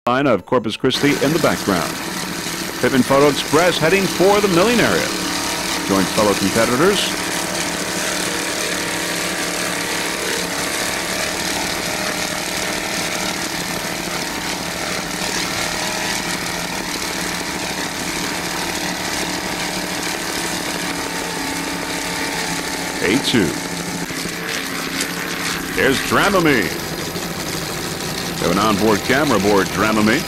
line of Corpus Christi in the background. Pittman Photo Express heading for the milling area. Join fellow competitors. A2. There's Dramamine. We have an onboard camera aboard Dramamine.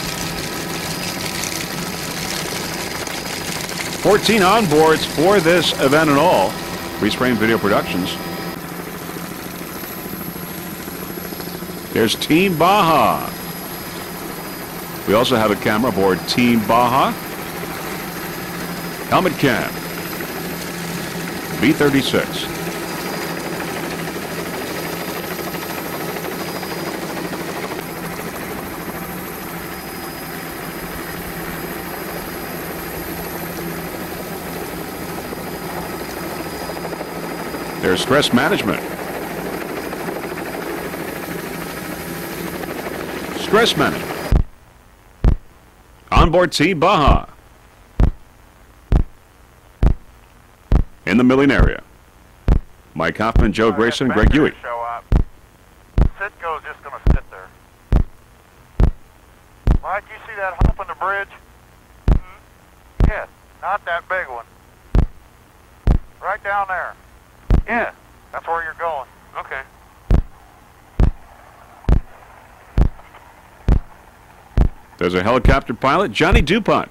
14 onboards for this event in all. Respring Video Productions. There's Team Baja. We also have a camera aboard Team Baja. Helmet cam. B-36. There's stress management. Stress management. Onboard Team Baja. In the milling area. Mike Hoffman, Joe Grayson, Greg Huey. Sitco's just going to sit there. Mike, you see that hump in the bridge? Yes, not that big one. Right down there. Yeah, that's where you're going. Okay. There's a helicopter pilot, Johnny DuPont,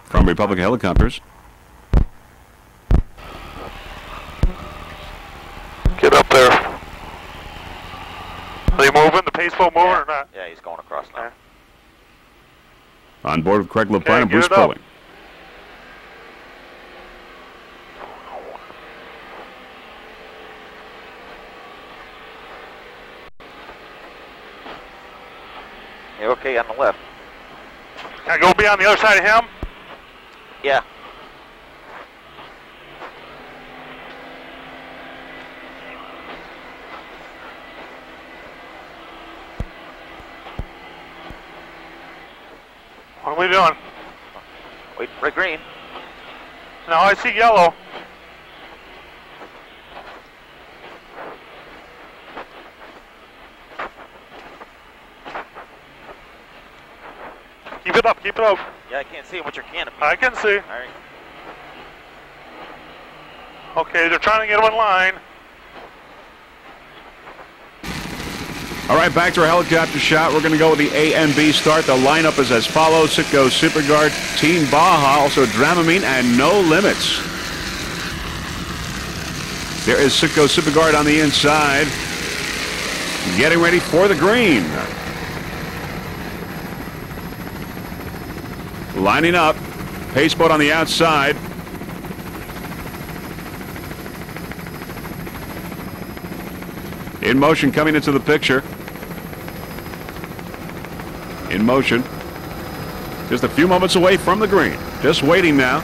from Republic Helicopters. Get up there. Are they moving? The pace boat moving or not? Yeah, he's going across now. On board with Craig LaPlante and Bruce Sperling. You're okay on the left. Can I go be on the other side of him? Yeah. What are we doing? Wait for green. No, I see yellow. Keep it up, keep it up. Yeah, I can't see him with your canopy. I can see. All right. Okay, they're trying to get him in line. All right, back to our helicopter shot. We're going to go with the A and B start. The lineup is as follows. Sitco Superguard, Team Baja, also Dramamine, and No Limits. There is Sitco Superguard on the inside, getting ready for the green. Lining up, pace boat on the outside. In motion, coming into the picture. In motion. Just a few moments away from the green. Just waiting now.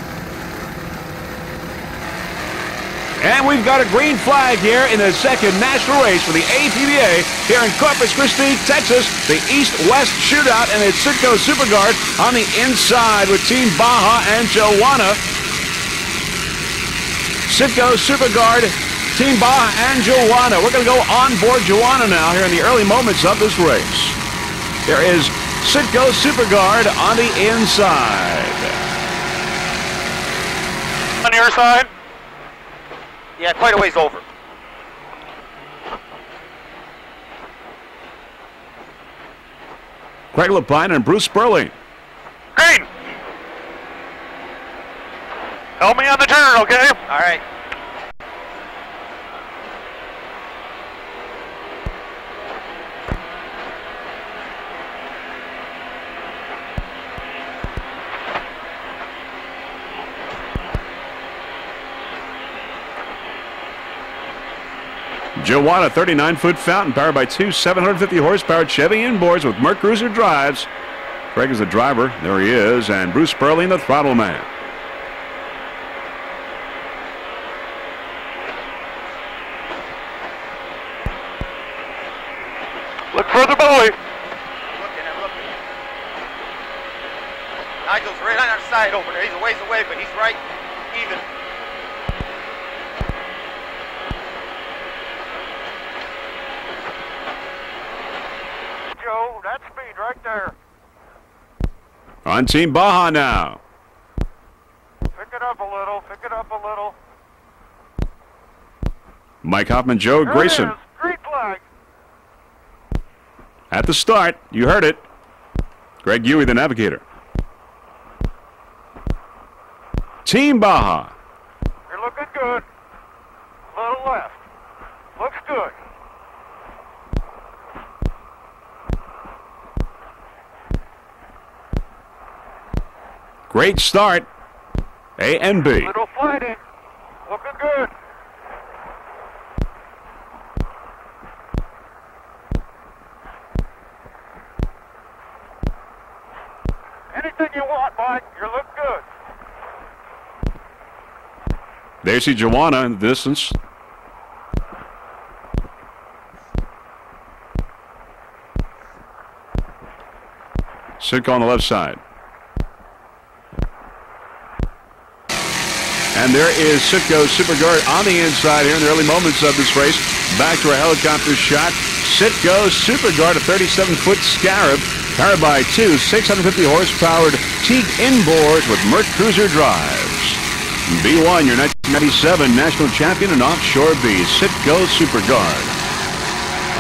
And we've got a green flag here in the second national race for the APBA here in Corpus Christi, Texas. The East-West Shootout, and it's Sitco Superguard on the inside with Team Baja and Joanna. Sitco Superguard, Team Baja and Joanna. We're going to go on board Joanna now here in the early moments of this race. There is Sitco Superguard on the inside. On your side? Yeah, quite a ways over. Craig LaPlante and Bruce Sperling. Green! Help me on the turn, okay? All right. Joanna, 39-foot fountain powered by two 750-horsepower Chevy inboards with Merc Cruiser drives. Craig is the driver. There he is. And Bruce Sperling, the throttle man. Look for the buoy. I'm looking. Nigel's right on our side over there. He's a ways away, but he's right even. Joe, that's speed right there. On Team Baja now. Pick it up a little, pick it up a little. Mike Hoffman, Joe There Grayson. it is. Green flag. At the start, you heard it. Greg Huey, the navigator. Team Baja. You're looking good. A little left. Looks good. Great start. A and B. Little fighting. Looking good. Anything you want, Mike. You look good. There you see Joanna in the distance. Sitko on the left side. And there is Sitko Superguard on the inside here in the early moments of this race. Back to a helicopter shot. Sitko Superguard, a 37-foot Scarab, powered by two 650 horsepowered Teague inboards with Merc Cruiser drives. B1, your 1997 national champion in Offshore B, Sitko Superguard.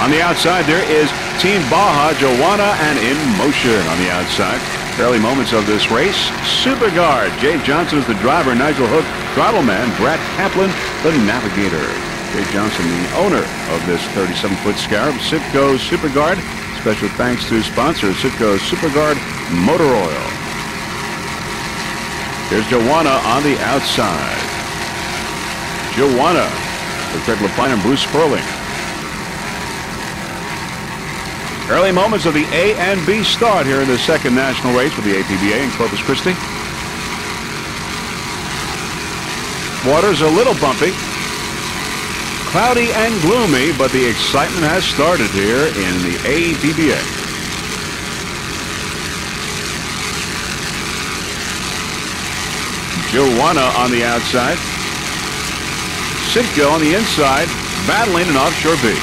On the outside, there is Team Baja, Joanna, and In Motion on the outside. Early moments of this race. Superguard, Jay Johnson is the driver, Nigel Hook, throttle man, Brad Kaplan, the navigator. Jay Johnson, the owner of this 37-foot Scarab, Sitko Superguard. Special thanks to sponsor Sitko Superguard Motor Oil. Here's Joanna on the outside. Joanna with Greg LaPine and Bruce Sperling. Early moments of the A and B start here in the second national race for the APBA in Corpus Christi. Water's a little bumpy, cloudy and gloomy, but the excitement has started here in the APBA. Joanna on the outside. Sitko on the inside, battling in Offshore B.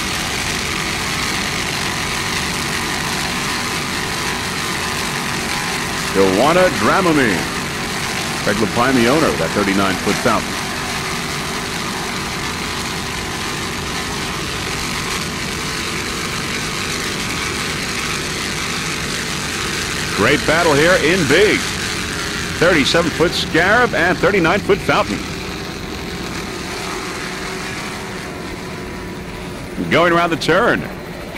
Joanna Dramamine. Greg LaPine, the owner of that 39-foot fountain. Great battle here in B. 37-foot Scarab and 39-foot fountain. Going around the turn.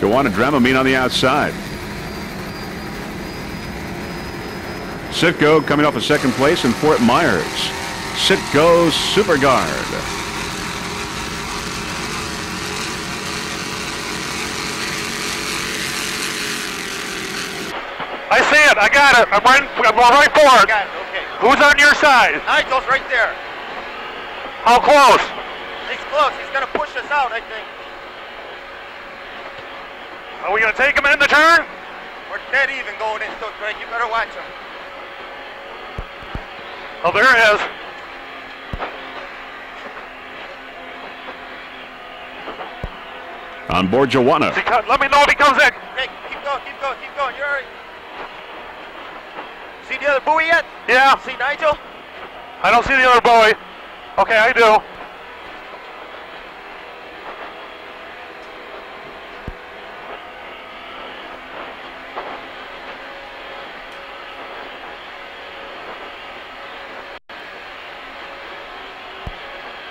Joanna Dramamine on the outside. Sitko coming off a second place in Fort Myers. Sitko Superguard. I see it. I got it. I'm going right for it. Got it, okay. Who's on your side? Nigel's right there. How close? He's close. He's going to push us out, I think. Are we going to take him in the turn? We're dead even going into it, Greg. You better watch him. Oh, there it is. On board Joanna. Let me know if he comes in. Hey, keep going, keep going, keep going. You're all right. See the other buoy yet? Yeah. See Nigel? I don't see the other buoy. Okay, I do.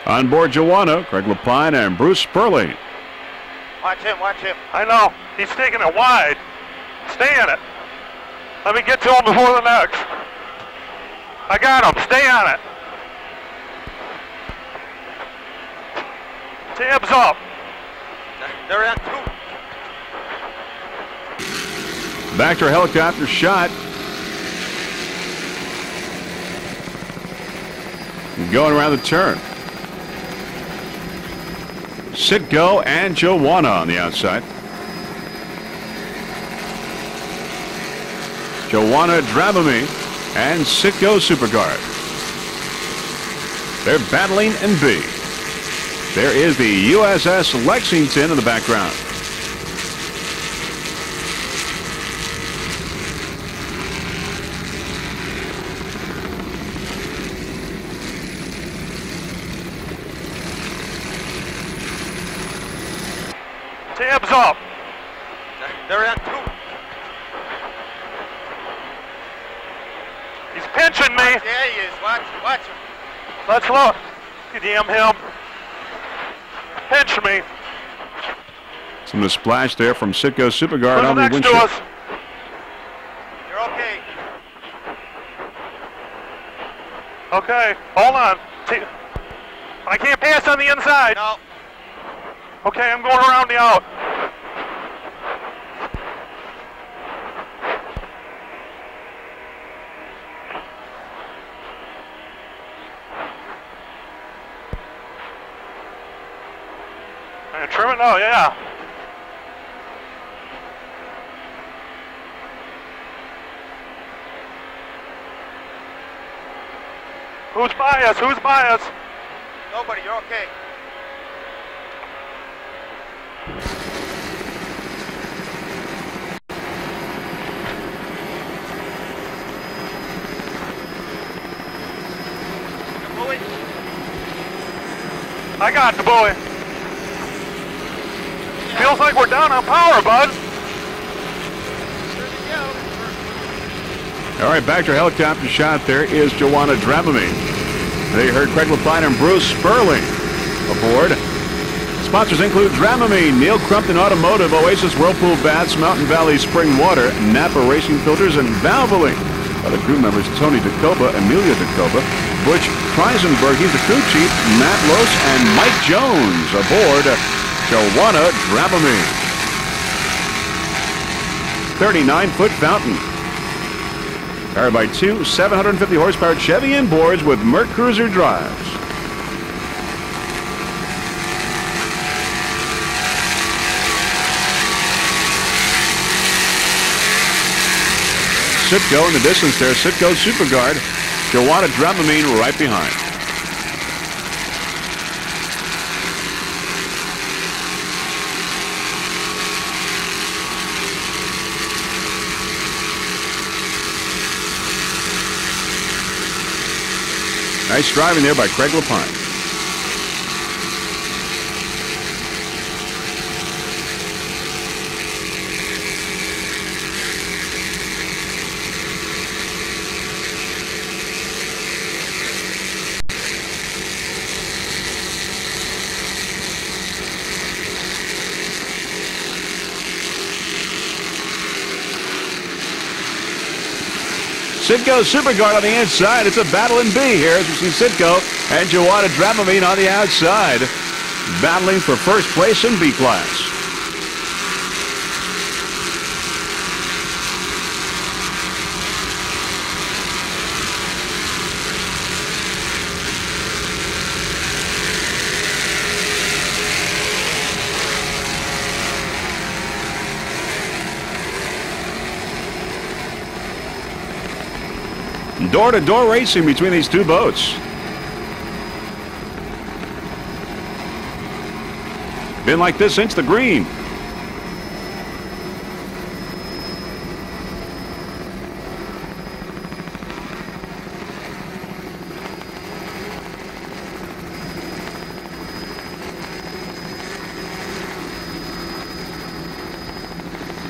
On board Joanna, Greg LaPine and Bruce Sperling. Watch him, watch him. I know. He's taking it wide. Stay in it. Let me get to him before the next. I got him. Stay on it. Tabs up. They're at two. Back to a helicopter shot. Going around the turn. Sitko and Joanna on the outside. Joanna Dramamine and Citgo Superguard. They're battling in B. There is the USS Lexington in the background. Tabs up. They're at 2. He's pinching me. Yeah, he is. Watch him. Let's look. You damn him. Pinch me. Some of the splash there from Citgo Superguard on the next windshield. to us. You're okay. Okay, hold on. I can't pass on the inside. No. Okay, I'm going around the out. Trim it? Oh, yeah. Who's by us? Who's by us? Nobody. You're okay. The buoy. I got the buoy. Feels like we're down on power, bud. All right, back to a helicopter shot. There is Joanna Dramamine. They heard Craig LaPine and Bruce Sperling aboard. Sponsors include Dramamine, Neil Crumpton Automotive, Oasis Whirlpool Baths, Mountain Valley Spring Water, Napa Racing Filters, and Valvoline. Other crew members, Tony DeCoba, Amelia DeCoba, Butch Kreisenberg, he's the crew chief, Matt Los, and Mike Jones aboard Joanna Dramamine. 39-foot fountain. Powered by two 750 horsepower Chevy inboards with Merc Cruiser drives. Citgo in the distance there, Citgo Superguard, Joanna Dramamine right behind. Nice driving there by Craig LaPine. Citgo Superguard on the inside. It's a battle in B here as we see Citgo and Joanna Dramamine on the outside, battling for first place in B class. Door-to-door racing between these two boats. Been like this since the green.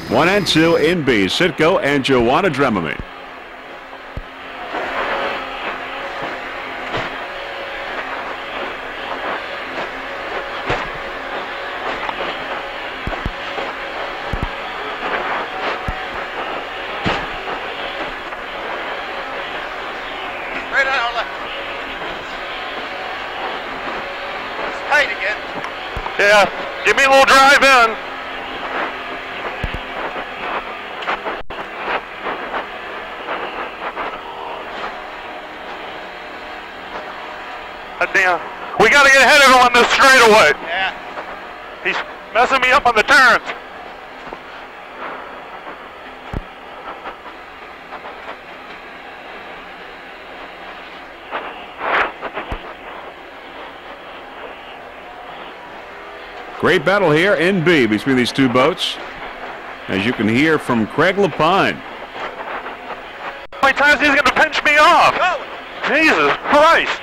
One and two in B, Citgo and Joanna Dramamine. Yeah, give me a little drive in. Damn, we got to get ahead of him on this straightaway. Yeah. He's messing me up on the turns. Great battle here in B between these two boats, as you can hear from Craig Lapine. How many times he's going to pinch me off? Jesus Christ!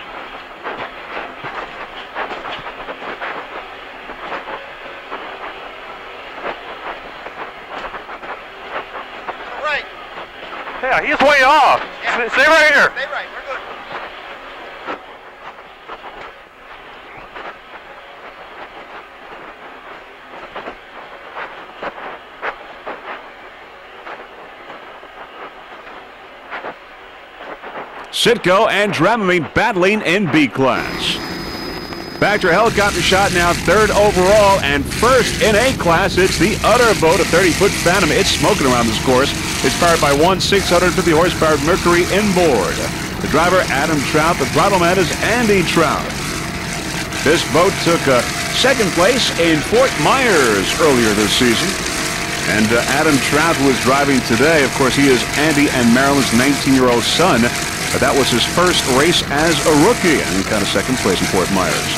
Right. Yeah, he's way off. Yeah. Stay right here. Stay right. We're good. Sitco and Dramamine battling in B class. Back to a helicopter shot now, third overall, and first in A class, it's the Udder boat, a 30-foot Phantom. It's smoking around this course. It's powered by one 650 horsepower Mercury inboard. The driver, Adam Trout. The throttle man is Andy Trout. This boat took second place in Fort Myers earlier this season. And Adam Trout, who is driving today, of course, he is Andy and Marilyn's 19-year-old son. That was his first race as a rookie, and he got a second place in Fort Myers.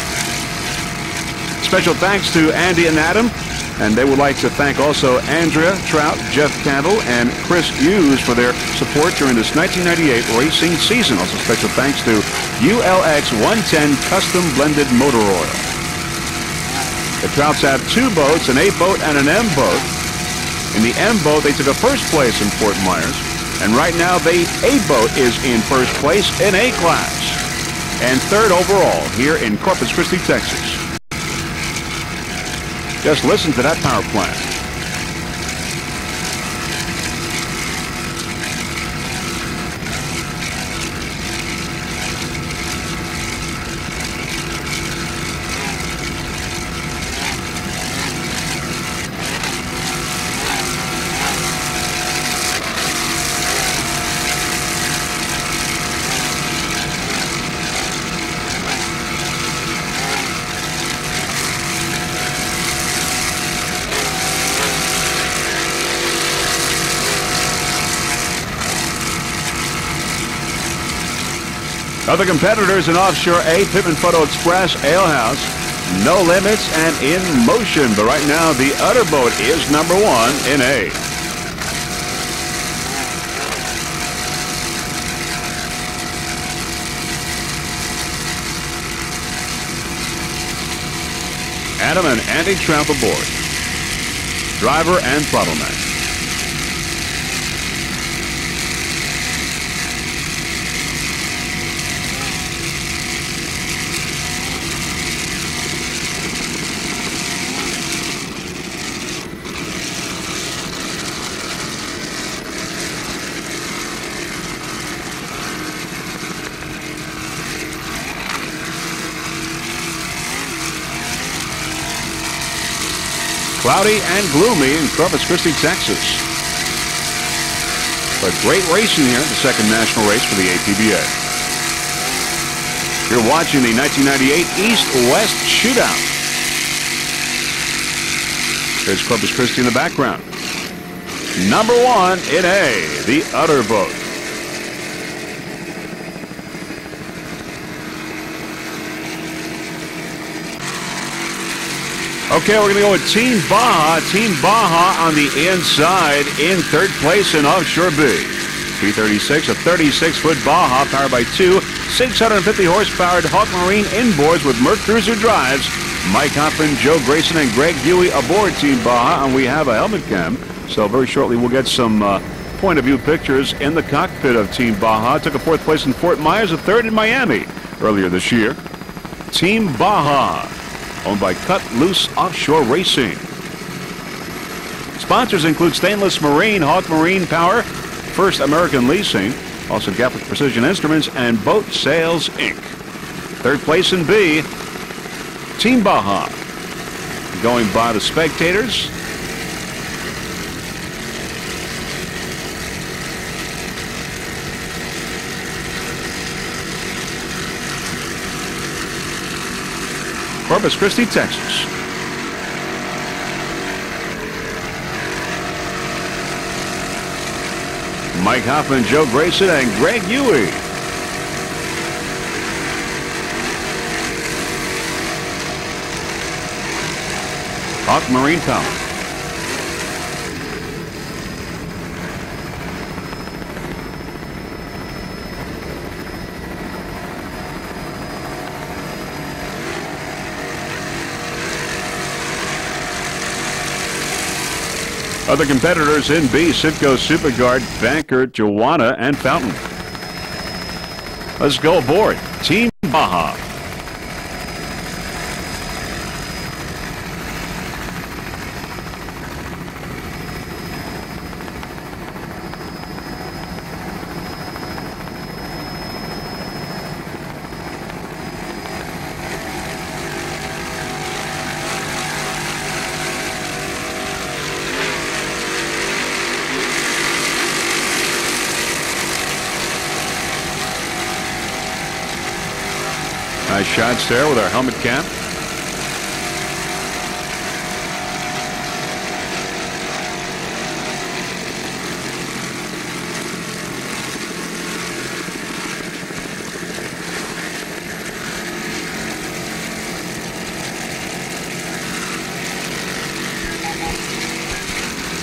Special thanks to Andy and Adam, and they would like to thank also Andrea Trout, Jeff Candle, and Chris Hughes for their support during this 1998 racing season. Also special thanks to ULX 110 Custom Blended Motor Oil. The Trouts have two boats, an A boat and an M boat. In the M boat, they took a first place in Fort Myers. And right now, the A boat is in first place in A class. And third overall here in Corpus Christi, Texas. Just listen to that power plant. Other competitors in Offshore A, Pittman Photo Express, Ale House, No Limits, and In Motion. But right now, the Udder boat is number one in A. Adam and Andy Trout aboard. Driver and throttle man. Cloudy and gloomy in Corpus Christi, Texas. But great racing here, the second national race for the APBA. You're watching the 1998 East-West Shootout. There's Corpus Christi in the background. Number one in A, the Udder boat. Okay, we're going to go with Team Baja. Team Baja on the inside in third place in Offshore B. P36, a 36-foot Baja powered by two 650 horsepower Hawk Marine inboards with Merc Cruiser drives. Mike Hoffman, Joe Grayson, and Greg Huey aboard Team Baja, and we have a helmet cam. So very shortly we'll get some point of view pictures in the cockpit of Team Baja. Took a fourth place in Fort Myers, a third in Miami earlier this year. Team Baja, owned by Cut Loose Offshore Racing. Sponsors include Stainless Marine, Hawk Marine Power, First American Leasing, also Catholic Precision Instruments, and Boat Sales, Inc. Third place in B, Team Baja. Going by the spectators, Corpus Christi, Texas. Mike Hoffman, Joe Grayson, and Greg Huey. Hawk Marine Power. Other competitors in B, Citgo, Superguard, Banker, Joanna, and Fountain. Let's go aboard Team Baja. Nice shots there with our helmet cap.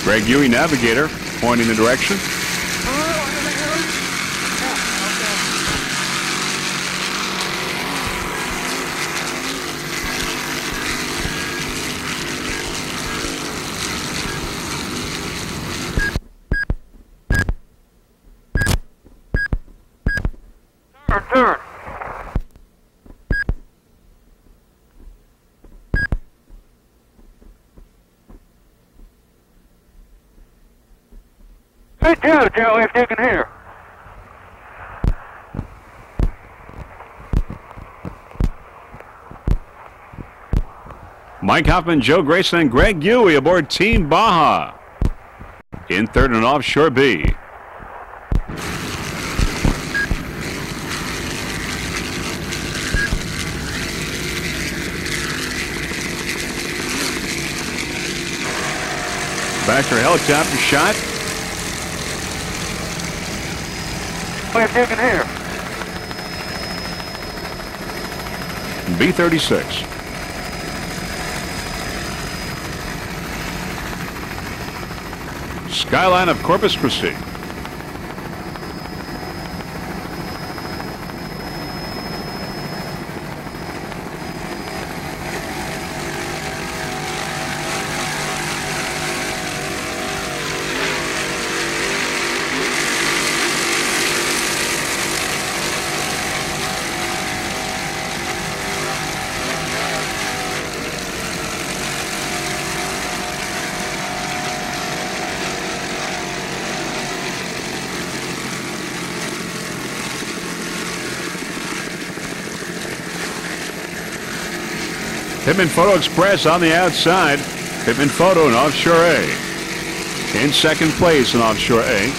Greg Huey, navigator, pointing the direction. Turn. Good job, Joe, if you can hear. Mike Hoffman, Joe Grayson, and Greg Huey aboard Team Baja. In third and Offshore B. Baxter helicopter shot. If you can hear. B-36. Skyline of Corpus Christi. Pittman Photo Express on the outside. Pittman Photo in Offshore A. In second place in Offshore A.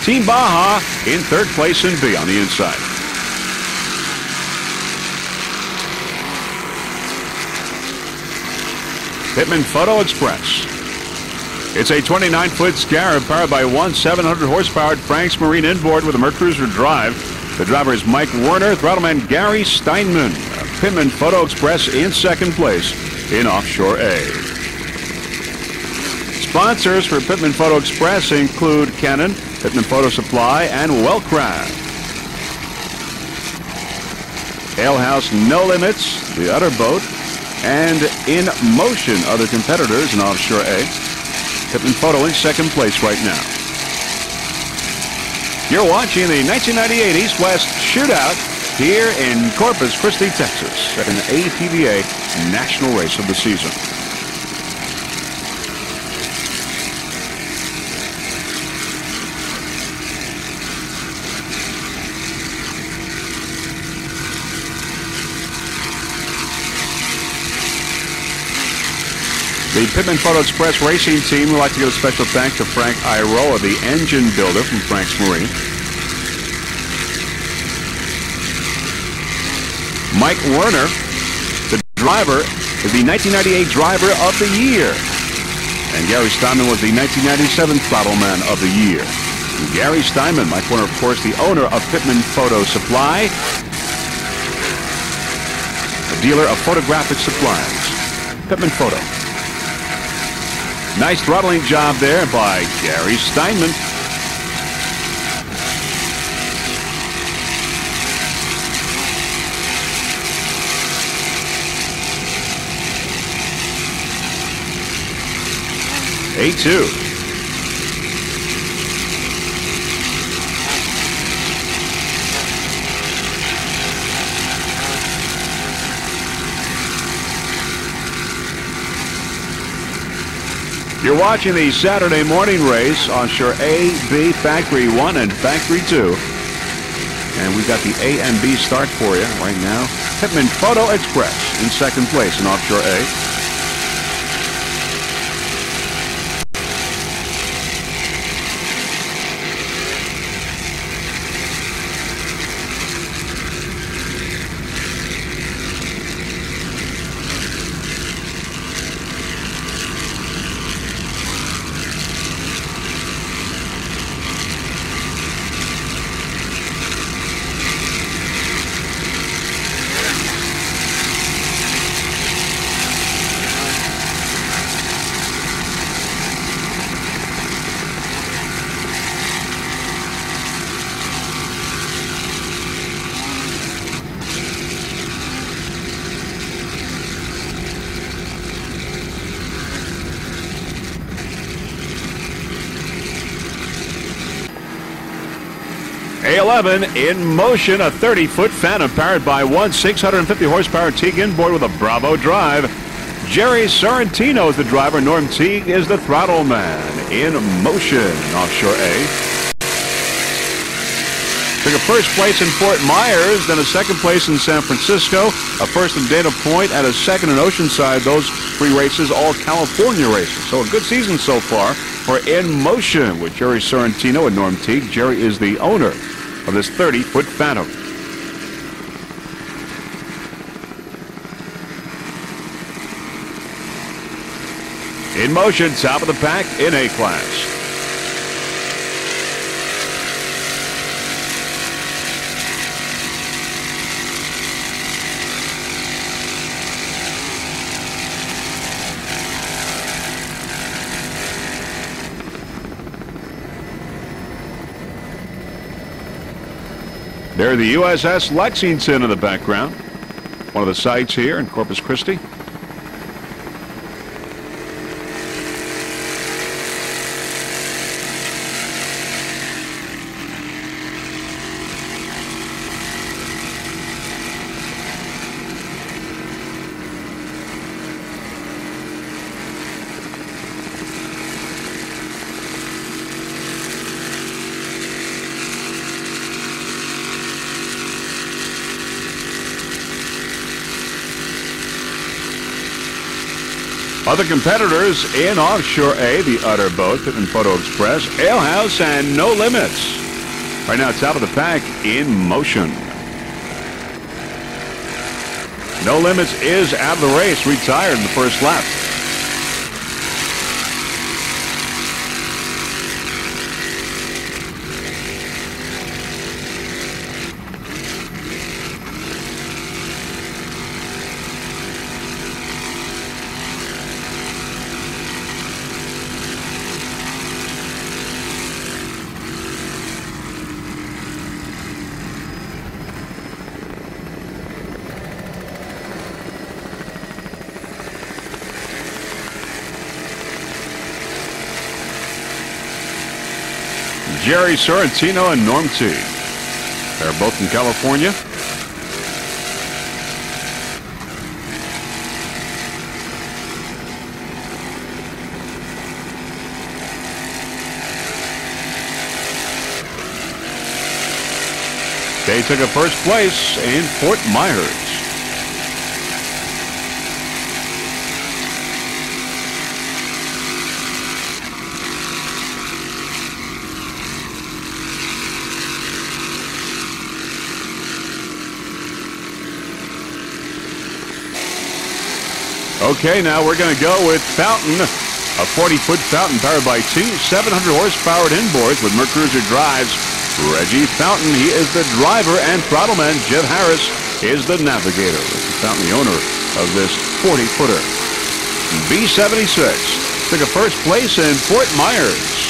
Team Baja in third place in B on the inside. Pittman Photo Express. It's a 29-foot Scarab powered by one 700-horsepowered Frank's Marine inboard with a Mercruiser drive. The driver is Mike Werner, throttleman Gary Steinman. Pittman Photo Express in second place in Offshore A. Sponsors for Pittman Photo Express include Canon, Pittman Photo Supply, and Wellcraft. Ale House No Limits, The Udder Boat, and In Motion, other competitors in Offshore A. Pittman Photo in second place right now. You're watching the 1998 East-West Shootout here in Corpus Christi, Texas, at an APVA national race of the season. The Pittman Photo Express racing team would like to give a special thanks to Frank Iroa, the engine builder from Frank's Marine. Mike Werner, the driver, is the 1998 Driver of the Year. And Gary Steinman was the 1997 Throttleman of the Year. And Gary Steinman, Mike Werner, of course, the owner of Pittman Photo Supply, a dealer of photographic supplies. Pittman Photo. Nice throttling job there by Gary Steinman. A2. You're watching the Saturday morning race, Offshore A, B, Factory 1, and Factory 2. And we've got the A and B start for you right now. Pittman Photo Express in second place in Offshore A. A11 in motion, a 30-foot Phantom powered by one 650-horsepower Teague inboard with a Bravo drive. Jerry Sorrentino is the driver. Norm Teague is the throttle man. In motion, Offshore A. Took a first place in Fort Myers, then a second place in San Francisco, a first in Dana Point, and a second in Oceanside. Those three races, all California races. So a good season so far for In Motion with Jerry Sorrentino and Norm Teague. Jerry is the owner of this 30-foot Phantom. In motion, top of the pack in A class. There, the USS Lexington in the background. One of the sites here in Corpus Christi. Other competitors in Offshore A, the Utter Boat, Pittman Photo Express, Alehouse, and No Limits. Right now, top of the pack in motion. No Limits is out of the race, retired in the first lap. Jerry Sorrentino and Norm Teague. They're both in California. They took a first place in Fort Myers. Okay, now we're going to go with Fountain, a 40-foot Fountain powered by two 700-horsepowered inboards with Mercruiser drives. Reggie Fountain, he is the driver, and throttleman Jeff Harris is the navigator. Reggie Fountain, the owner of this 40-footer. B-76 took a first place in Fort Myers.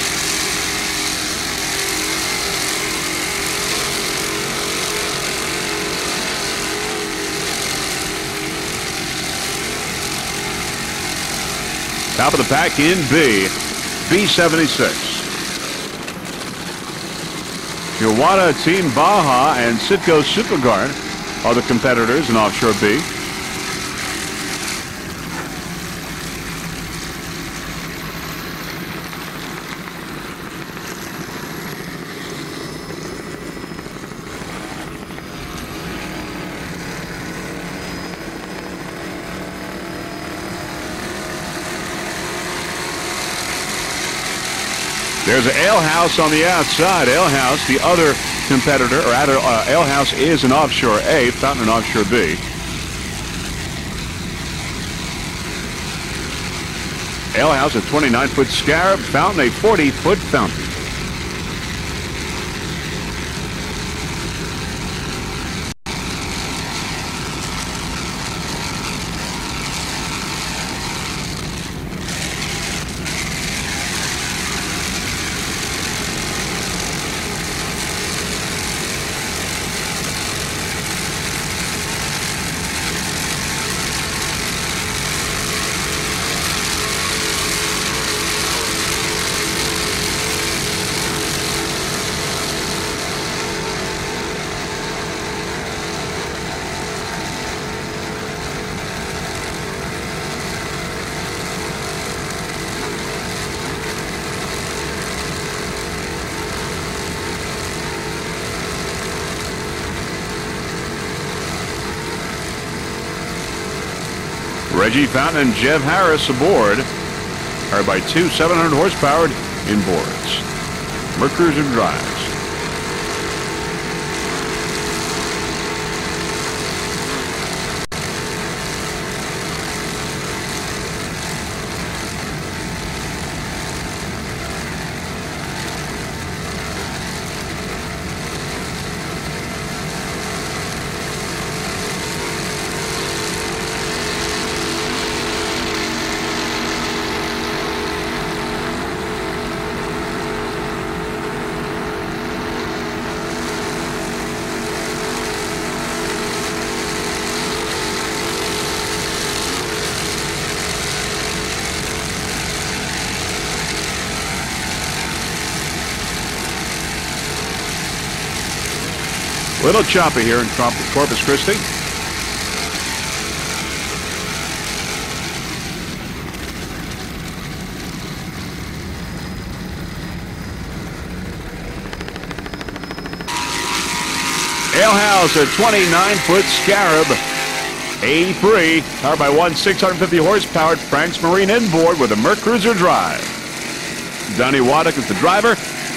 Top of the pack in B76. Iwata Team Baja and Citgo Superguard are the competitors in Offshore B. There's an Ale House on the outside. Ale House, the other competitor, or rather, Ale House is an Offshore A, Fountain in Offshore B. Ale House, a 29-foot Scarab, Fountain, a 40-foot Fountain. Reggie Fountain and Jeff Harris aboard are by two 700 horsepower inboards. Mercruiser drives. Little choppy here in Corpus Christi. Ale House, a 29-foot Scarab, A3, powered by one 650 horsepower Frank's Marine inboard with a Mercruiser drive. Donnie Waddick is the driver,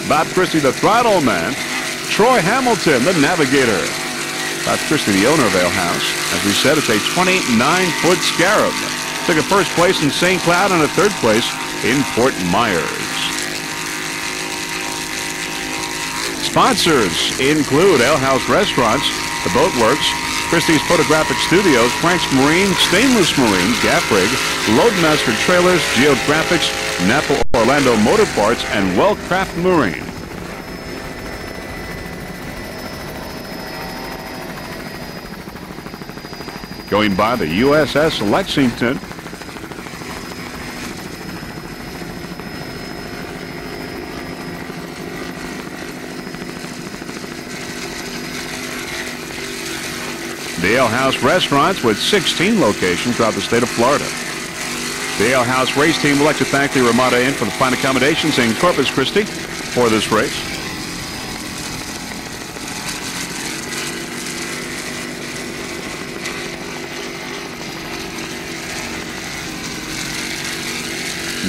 Bob Christie the throttle man, Troy Hamilton, the navigator. Bob Christie, the owner of Ale House. As we said, it's a 29-foot Scarab. Took a first place in St. Cloud and a third place in Fort Myers. Sponsors include Ale House Restaurants, The Boat Works, Christie's Photographic Studios, Frank's Marine, Stainless Marine, Gap Rig, Loadmaster Trailers, Geographics, Napa Orlando Motor Parts, and Wellcraft Marine. Going by the USS Lexington. The Ale House Restaurants with 16 locations throughout the state of Florida. The Ale House race team would like to thank the Ramada Inn for the fine accommodations in Corpus Christi for this race.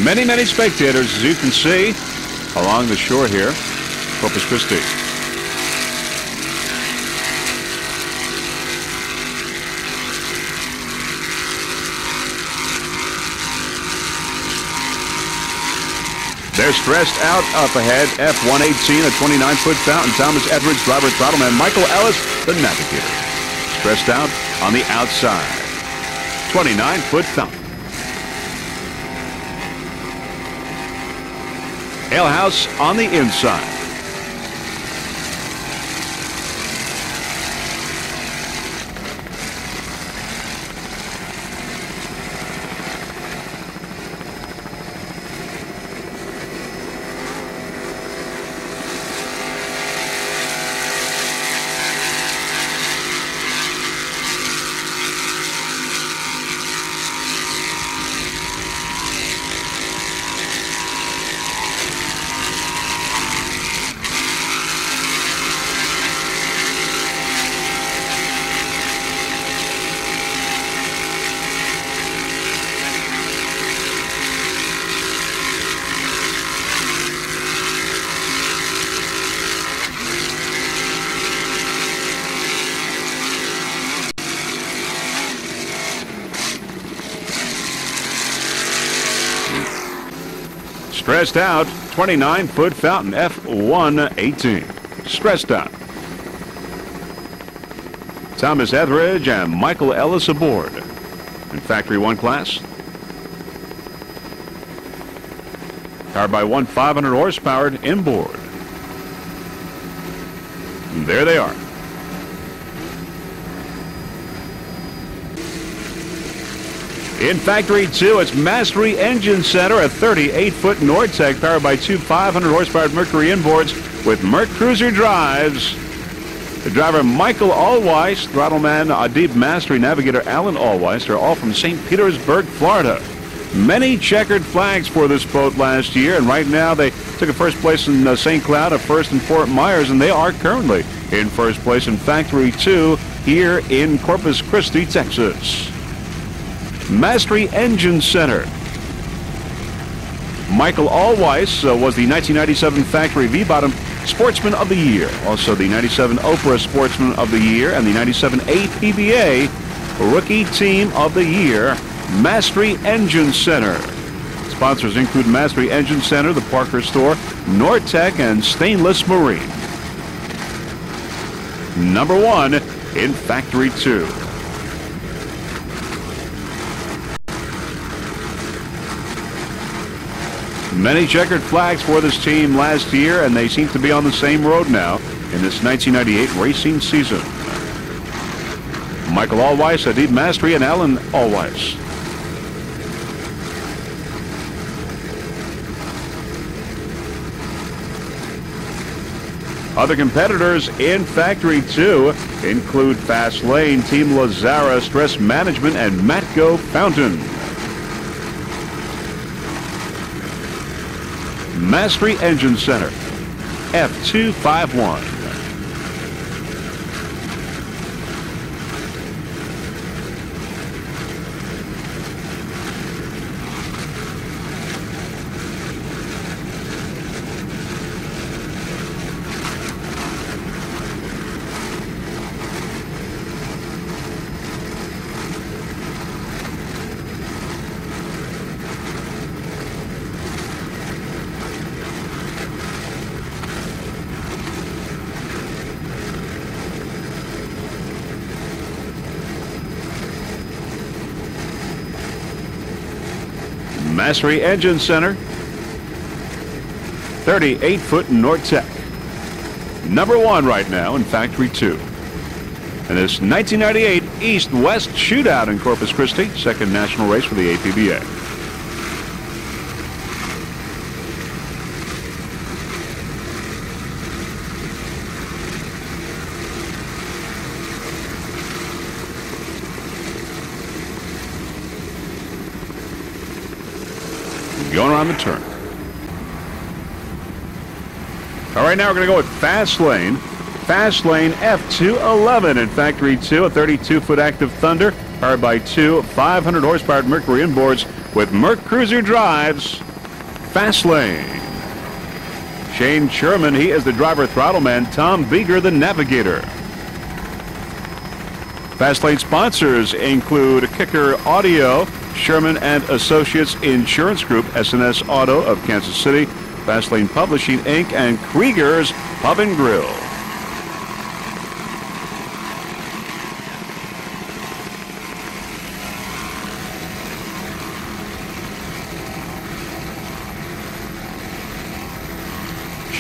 Many, many spectators, as you can see, along the shore here, Corpus Christi. They're stressed out up ahead. F-118, a 29-foot Fountain. Thomas Edwards, driver, throttleman. Michael Ellis, the navigator. Stressed out on the outside. 29-foot Fountain. Ale house on the inside. Stressed Out, 29-foot fountain, F118. Stressed Out. Thomas Etheridge and Michael Ellis aboard. In Factory 1 class. Powered by one 500 horsepower inboard. And there they are. In Factory 2, it's Mastery Engine Center, a 38-foot Nortec powered by two 500 horsepower Mercury inboards with Merc Cruiser drives. The driver Michael Allweiss, throttleman Adib Mastery navigator Alan Allweiss are all from St. Petersburg, Florida. Many checkered flags for this boat last year, and right now they took a first place in St. Cloud, a first in Fort Myers, and they are currently in first place in Factory 2 here in Corpus Christi, Texas. Mastery Engine Center. Michael Allweiss was the 1997 Factory V-Bottom Sportsman of the Year, also the 97 Oprah Sportsman of the Year, and the 97 APBA Rookie Team of the Year. Mastery Engine Center. Sponsors include Mastery Engine Center, the Parker Store, Nortec, and Stainless Marine. Number 1 in Factory 2. Many checkered flags for this team last year, and they seem to be on the same road now in this 1998 racing season. Michael Allweiss, Adib Mastery, and Alan Allweiss. Other competitors in Factory 2 include Fast Lane, Team Lazara, Stress Management, and Matco Fountain. Mastery Engine Center, F251. Mastery Engine Center, 38-foot Nortec. Number 1 right now in Factory 2. And this 1998 East-West Shootout in Corpus Christi, second national race for the APBA. Going around the turn. All right, now we're going to go with Fast Lane. Fast Lane F211 in Factory 2, a 32-foot Active Thunder, powered by two 500 horsepower Mercury inboards with Merc Cruiser drives. Fast Lane. Shane Sherman, he is the driver throttleman. Tom Beeger, the navigator. Fast Lane sponsors include Kicker Audio, Sherman and Associates Insurance Group, SNS Auto of Kansas City, Fastlane Publishing Inc., and Krieger's Pub and Grill.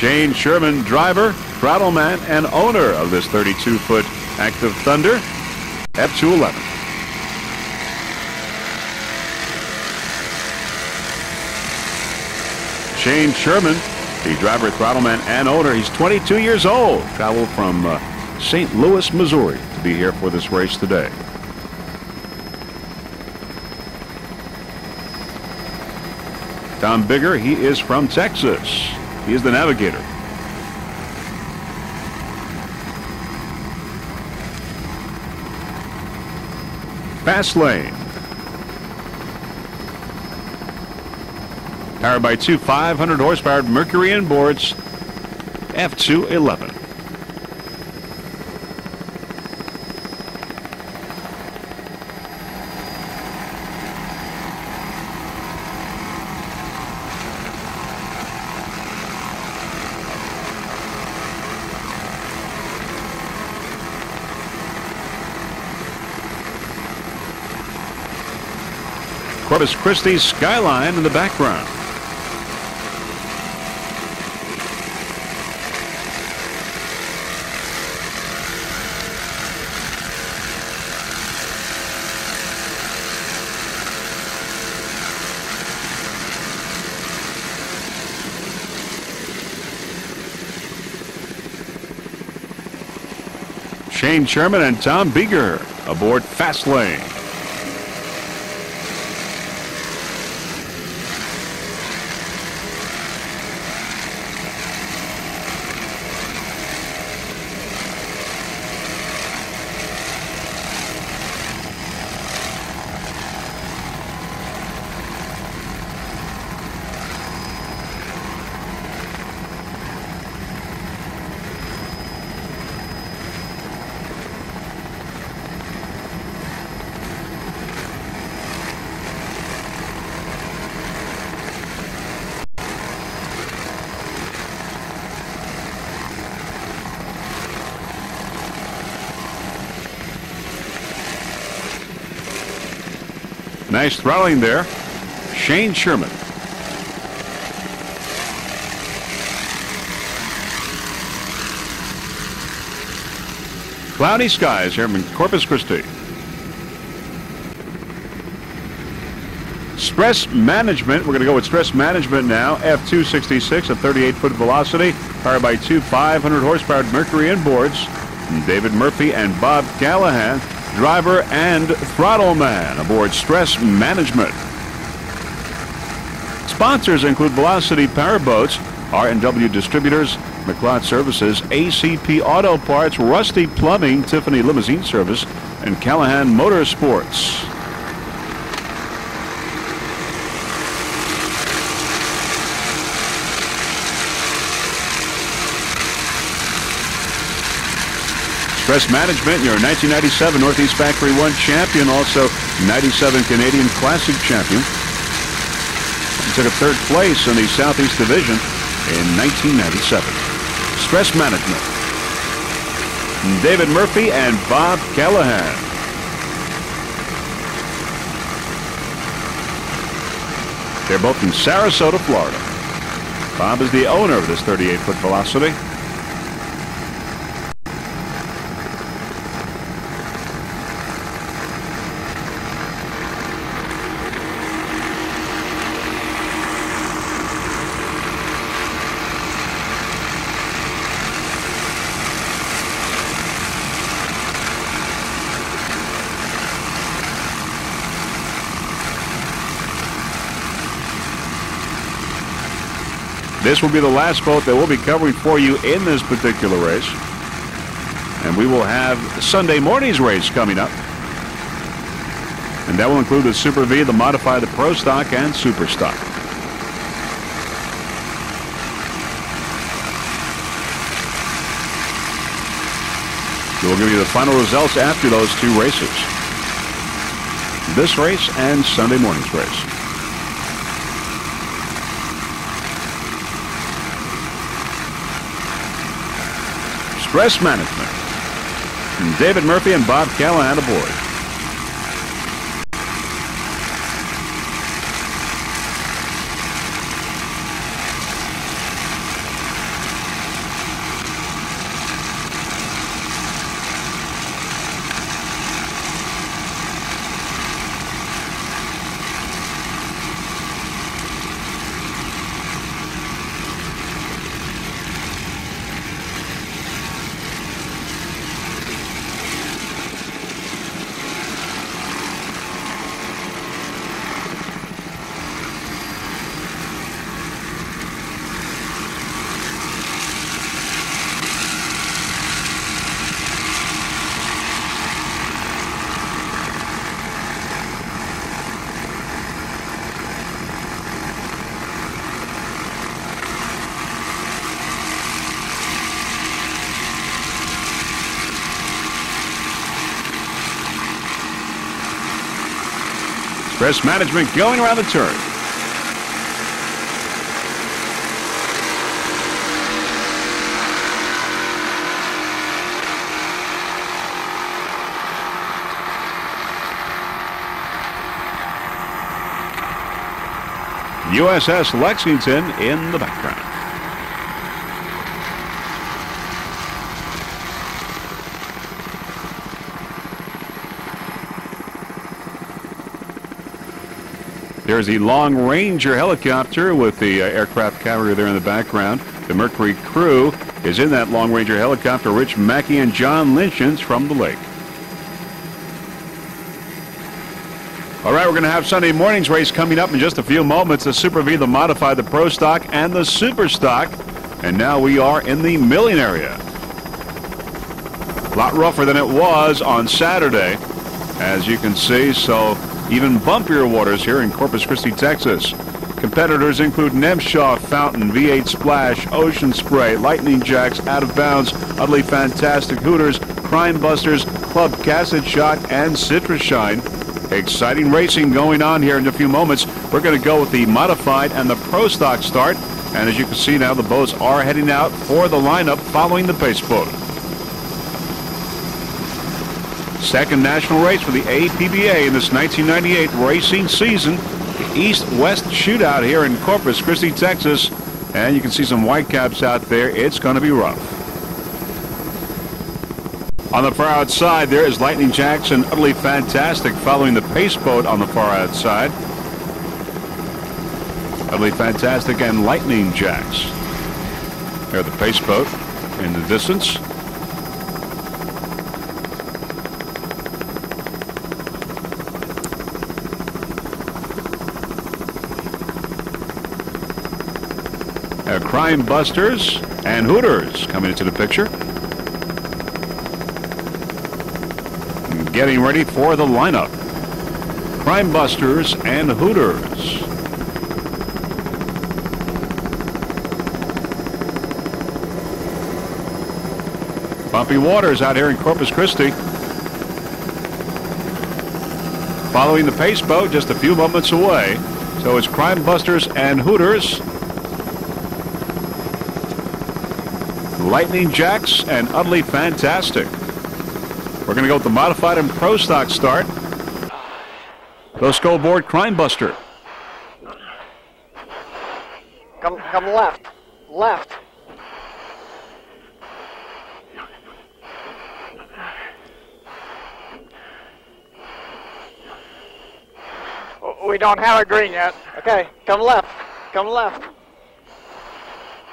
Shane Sherman, driver, throttle man, and owner of this 32-foot Active Thunder F211. Shane Sherman, the driver, throttle man, and owner. He's 22 years old. Traveled from St. Louis, Missouri to be here for this race today. Tom Bigger, he is from Texas. He is the navigator. Fast lane. Powered by two 500 horsepower Mercury inboards F211. Corpus Christi skyline in the background. Shane Sherman and Tom Bigger aboard Fast Lane. Nice throttling there. Shane Sherman. Cloudy skies here in Corpus Christi. Stress management. We're going to go with stress management now. F266 at 38-foot velocity. Powered by two 500 horsepower Mercury inboards. David Murphy and Bob Callahan, driver and throttle man aboard Stress Management. Sponsors include Velocity Powerboats, R&W Distributors, McLeod Services, ACP Auto Parts, Rusty Plumbing, Tiffany Limousine Service, and Callahan Motorsports. Stress Management, your 1997 Northeast Factory 1 champion, also 97 Canadian Classic champion. He took a third place in the Southeast Division in 1997. Stress Management. David Murphy and Bob Callahan. They're both in Sarasota, Florida. Bob is the owner of this 38-foot Velocity. This will be the last boat that we'll be covering for you in this particular race. And we will have Sunday morning's race coming up. And that will include the Super V, the Modified, the Pro Stock, and Super Stock. We'll give you the final results after those two races. This race and Sunday morning's race. Stress Management. And David Murphy and Bob Callahan aboard. Chris management going around the turn. USS Lexington in the background. There's the Long Ranger helicopter with the aircraft carrier there in the background. The Mercury crew is in that Long Ranger helicopter. Rich Mackey and John Lynchins from the lake. All right, we're going to have Sunday morning's race coming up in just a few moments. The Super V, the Modified, the Pro Stock, and the Super Stock. And now we are in the milling area. A lot rougher than it was on Saturday, as you can see. So even bumpier waters here in Corpus Christi, Texas. Competitors include Nemshaw, Fountain, V8 Splash, Ocean Spray, Lightning Jacks, Out of Bounds, Utterly Fantastic, Hooters, Crime Busters, Club Cassid Shot, and Citrus Shine. Exciting racing going on here in a few moments. We're going to go with the Modified and the Pro Stock start. And as you can see now, the boats are heading out for the lineup following the pace boat. Second national race for the APBA in this 1998 racing season. The East-West Shootout here in Corpus Christi, Texas. And you can see some whitecaps out there. It's going to be rough. On the far outside, there is Lightning Jacks and Utterly Fantastic following the pace boat on the far outside. Utterly Fantastic and Lightning Jacks. There, the pace boat in the distance. Crime Busters and Hooters coming into the picture. Getting ready for the lineup. Crime Busters and Hooters. Bumpy waters out here in Corpus Christi. Following the pace boat just a few moments away. So it's Crime Busters and Hooters. Lightning Jacks and Utterly Fantastic. We're going to go with the Modified and Pro Stock start. Go scoreboard, Crime Buster. Come left. Left. We don't have a green yet. Okay, come left. Come left.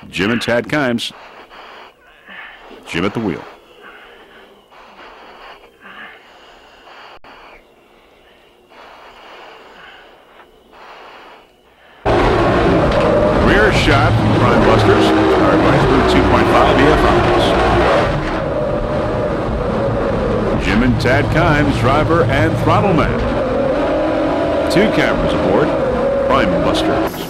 Jim and Tad Kimes. Jim at the wheel. Rear shot from Crime Busters. Powered by Smooth 2.5 EFIs. Jim and Tad Kimes, driver and throttle man. 2 cameras aboard. Crime Busters.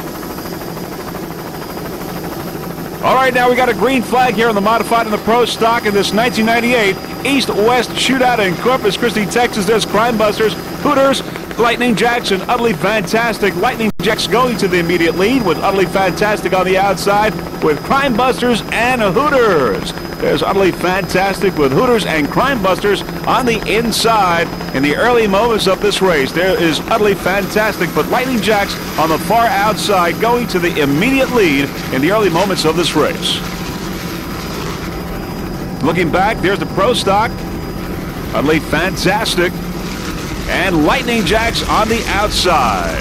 All right, now we got a green flag here on the Modified and the Pro Stock in this 1998 East-West Shootout in Corpus Christi, Texas. There's Crime Busters, Hooters, Lightning Jacks, and Utterly Fantastic. Lightning Jacks going to the immediate lead with Utterly Fantastic on the outside with Crime Busters and Hooters. There's Utterly Fantastic with Hooters and Crime Busters on the inside in the early moments of this race. There is Utterly Fantastic, but Lightning Jacks on the far outside going to the immediate lead in the early moments of this race. Looking back, there's the Pro Stock. Utterly Fantastic and Lightning Jacks on the outside.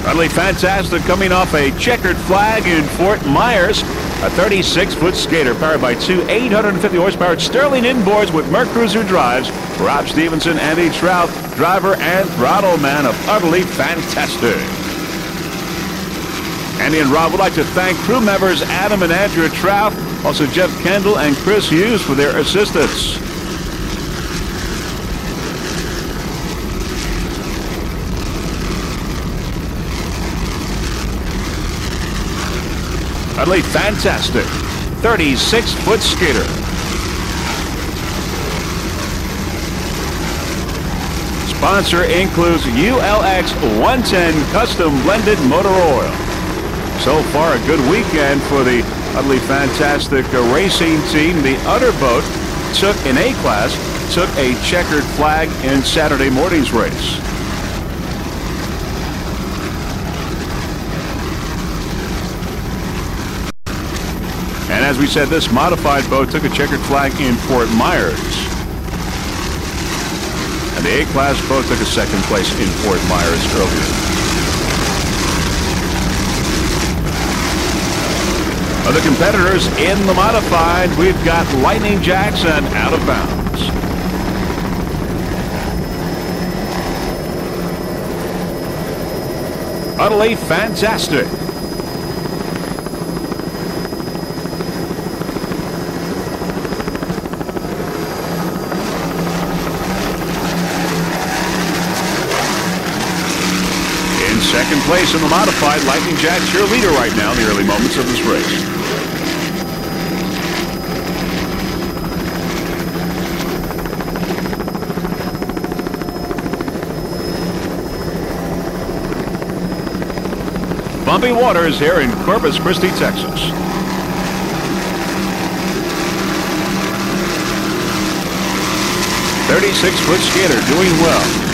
Utterly Fantastic coming off a checkered flag in Fort Myers. A 36-foot skater powered by 2 850-horsepower Sterling inboards with Merc Cruiser drives. Rob Stevenson, Andy Trout, driver and throttle man of Utterly Fantastic. Andy and Rob would like to thank crew members Adam and Andrew Trout, also Jeff Kendall and Chris Hughes for their assistance. Utterly Fantastic, 36-foot skater. Sponsor includes ULX 110 Custom Blended Motor Oil. So far, a good weekend for the utterly fantastic racing team. The other boat took, in A class, took a checkered flag in Saturday morning's race. And as we said, this modified boat took a checkered flag in Fort Myers. And the A-class boat took a second place in Fort Myers earlier. Other competitors in the modified, we've got Lightning Jackson out of bounds. Utterly fantastic. Second place in the modified, Lightning Jack's your leader right now in the early moments of this race. Bumpy waters here in Corpus Christi, Texas. "36-foot skater doing well.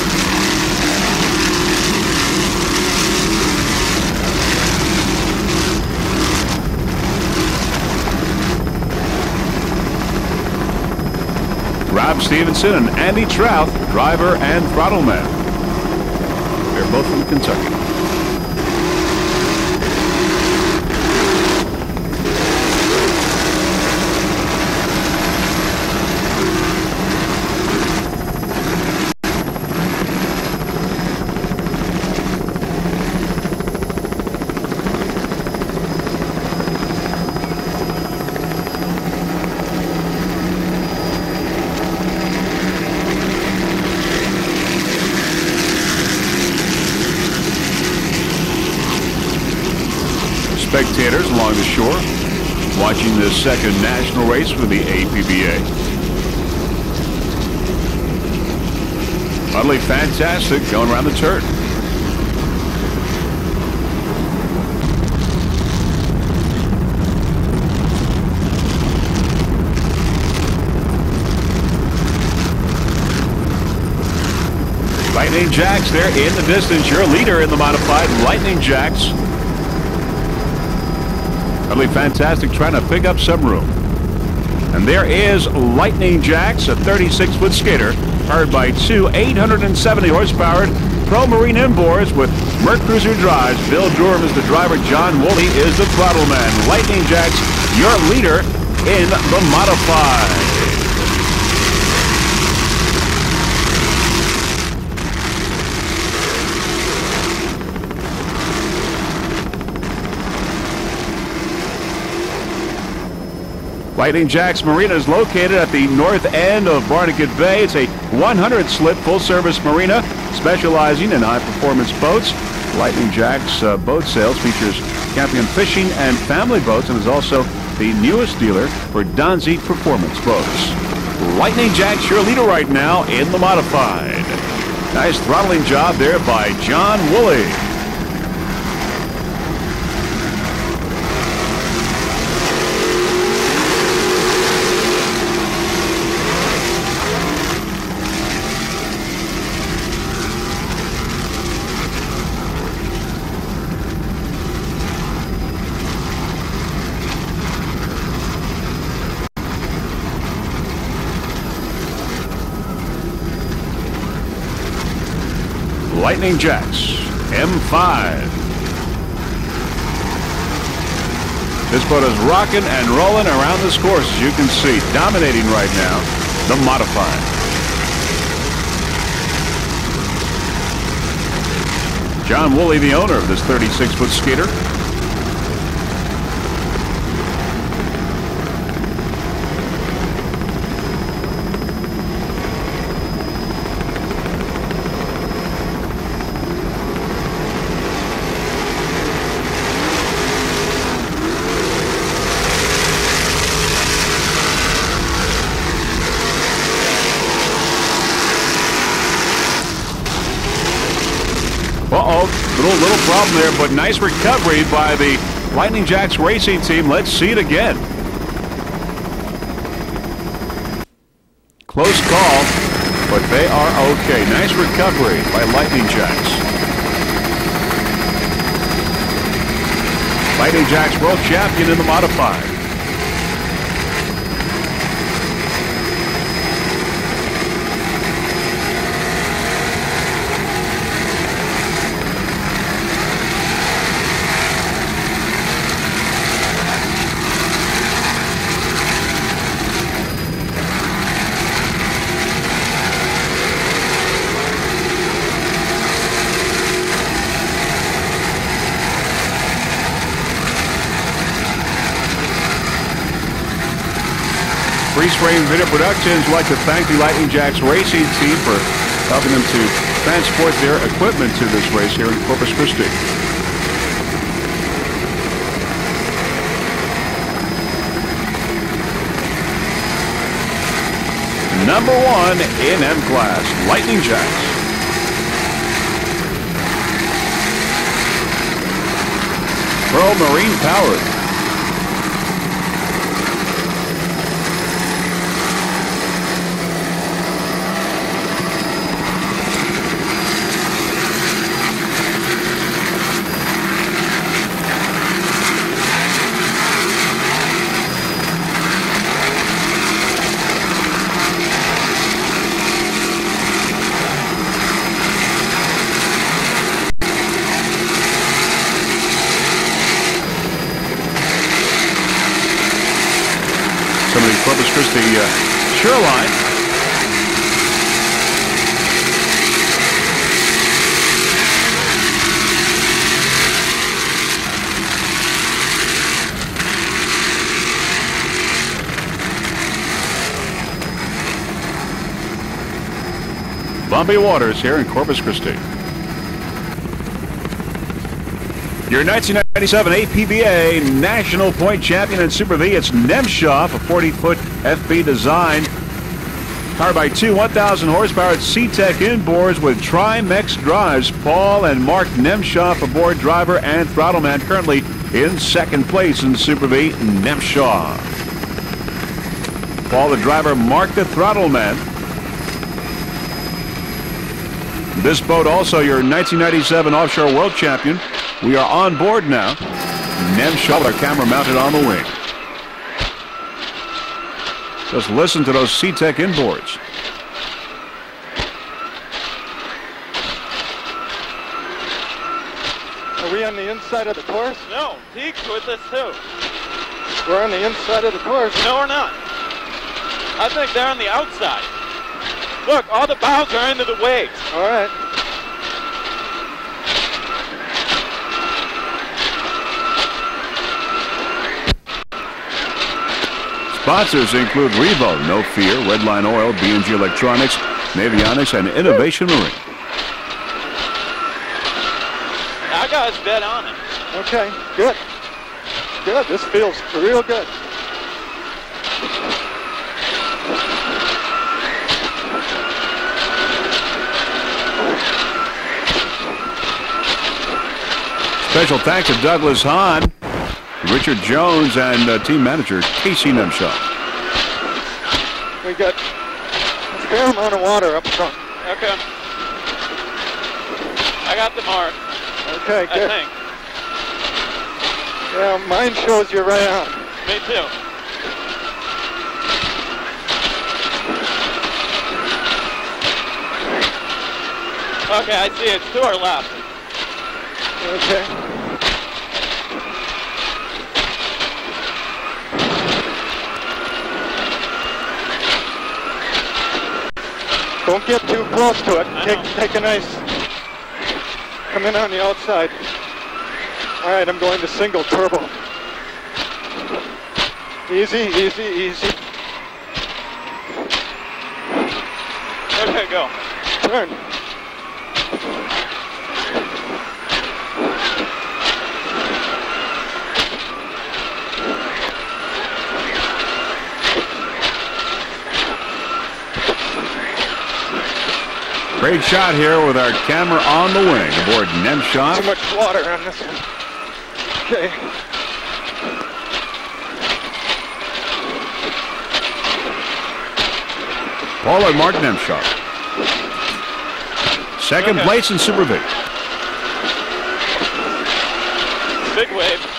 Rob Stevenson and Andy Trouth, driver and throttle man. They're both from Kentucky. Spectators along the shore watching this second national race for the APBA. Utterly fantastic going around the turn. Lightning Jacks there in the distance. Your leader in the modified, Lightning Jacks. Utterly fantastic, trying to pick up some room. And there is Lightning Jacks, a 36-foot skater, powered by two 870 horsepower Pro Marine inboards with Merc Cruiser drives. Bill Durham is the driver. John Woolley is the throttle man. Lightning Jacks, your leader in the modified. Lightning Jacks Marina is located at the north end of Barnegat Bay. It's a 100-slip full-service marina specializing in high-performance boats. Lightning Jacks boat sales features Campion fishing and family boats and is also the newest dealer for Donzi performance boats. Lightning Jacks your leader right now in the modified. Nice throttling job there by John Woolley. Lightning Jacks, M5. This boat is rocking and rolling around this course, as you can see, dominating right now, the modified. John Woolley, the owner of this 36-foot skater. Uh-oh, little problem there, but nice recovery by the Lightning Jacks racing team. Let's see it again. Close call, but they are okay. Nice recovery by Lightning Jacks. Lightning Jacks world champion in the modified. Freeze Frame Video Productions would like to thank the Lightning Jacks racing team for helping them to transport their equipment to this race here in Corpus Christi. Number 1 in M class, Lightning Jacks. Pearl Marine powered. Some of the Corpus Christi shoreline. Bumpy waters here in Corpus Christi. Your 1997 APBA National Point Champion in Super V, it's Nemshoff, a 40-foot FB design, powered by two 1,000 horsepower C-Tech inboards with Trimex drives. Paul and Mark Nemshoff aboard, driver and throttle man, currently in second place in Super V, Nemshoff. Paul the driver, Mark the throttle man. This boat also your 1997 Offshore World Champion. We are on board now. Nemshoff, our camera mounted on the wing. Just listen to those C-Tech inboards. Are we on the inside of the course? No, Teague's with us too. We're on the inside of the course. No, we're not. I think they're on the outside. Look, all the bows are into the waves. All right. Sponsors include Revo, No Fear, Redline Oil, B&G Electronics, Navionics, and Innovation Marine. I got his bet on it. Okay, good. Good, this feels real good. Special thanks to Douglas Hahn, Richard Jones, and team manager Casey Nemshoff. We got a fair amount of water up front. Okay. I got the mark. Okay, good. I think. Yeah, mine shows you're right on. Me too. Okay, I see it's to our left. Okay. Don't get too close to it. Take a nice, come in on the outside. All right, I'm going to single turbo. Easy, easy, easy. Okay, go. Turn. Great shot here with our camera on the wing aboard Nemshov. Too much water on this one. Okay. Paul and Mark Nemshov. Second place in Super V. Big wave.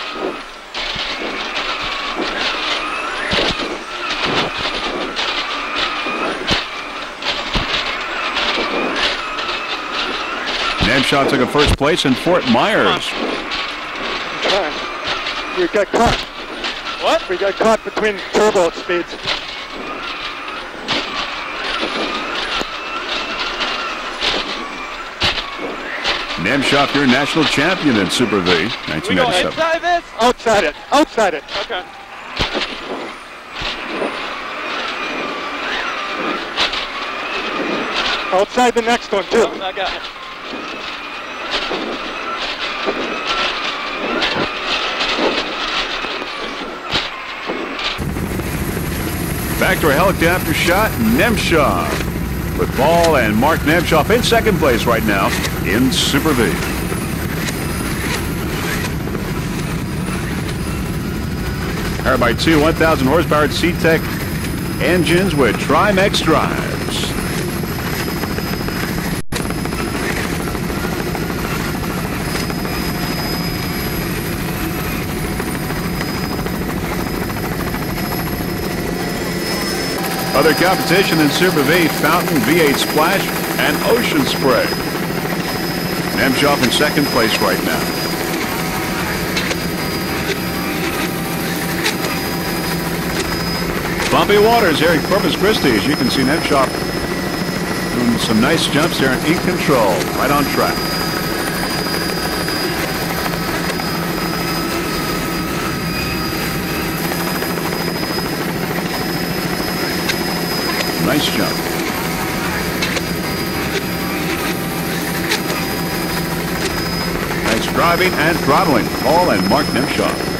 Nemshov took a first place in Fort Myers. We got caught. What? We got caught between turbo speeds. Nemshov, your national champion in Super V, We go 1997. inside this? Outside it. Outside it. Okay. Outside the next one, too. I got it. Back to a helicopter shot, Nemshov. With Paul and Mark Nemshov in second place right now in Super V. Powered by two 1,000 horsepower C-Tech engines with Trimex drives. Other competition in Super V, Fountain, V8 Splash, and Ocean Spray. Nemshov in second place right now. Bumpy waters here in Corpus Christi. As you can see, Nemshov doing some nice jumps there and in control, right on track. Nice jump. Nice driving and throttling. Paul and Mark Nemshov.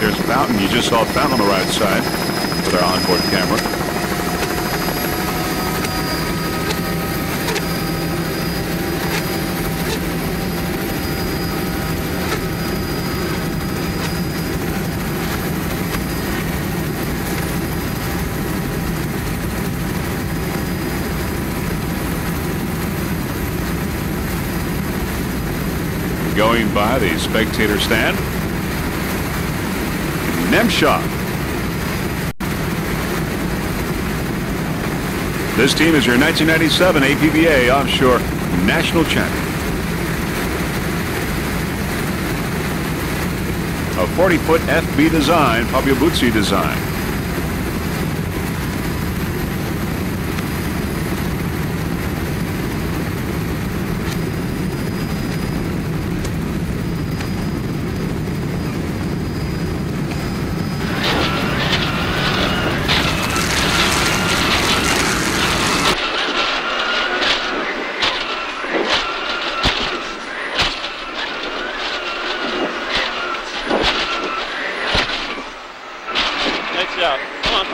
There's Fountain. You just saw Fountain on the right side with our onboard camera. Going by the spectator stand. Nemshov. This team is your 1997 APBA Offshore National Champion. A 40-foot FB design, Powerboat Shootout design. Nice job. Come on.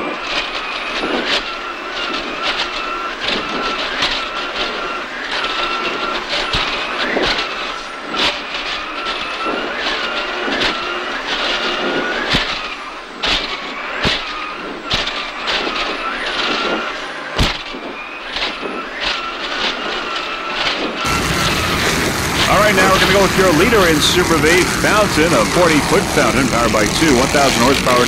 All right, now we're going to go with your leader in Super V, Fountain, a 40-foot fountain powered by two 1,000 horsepower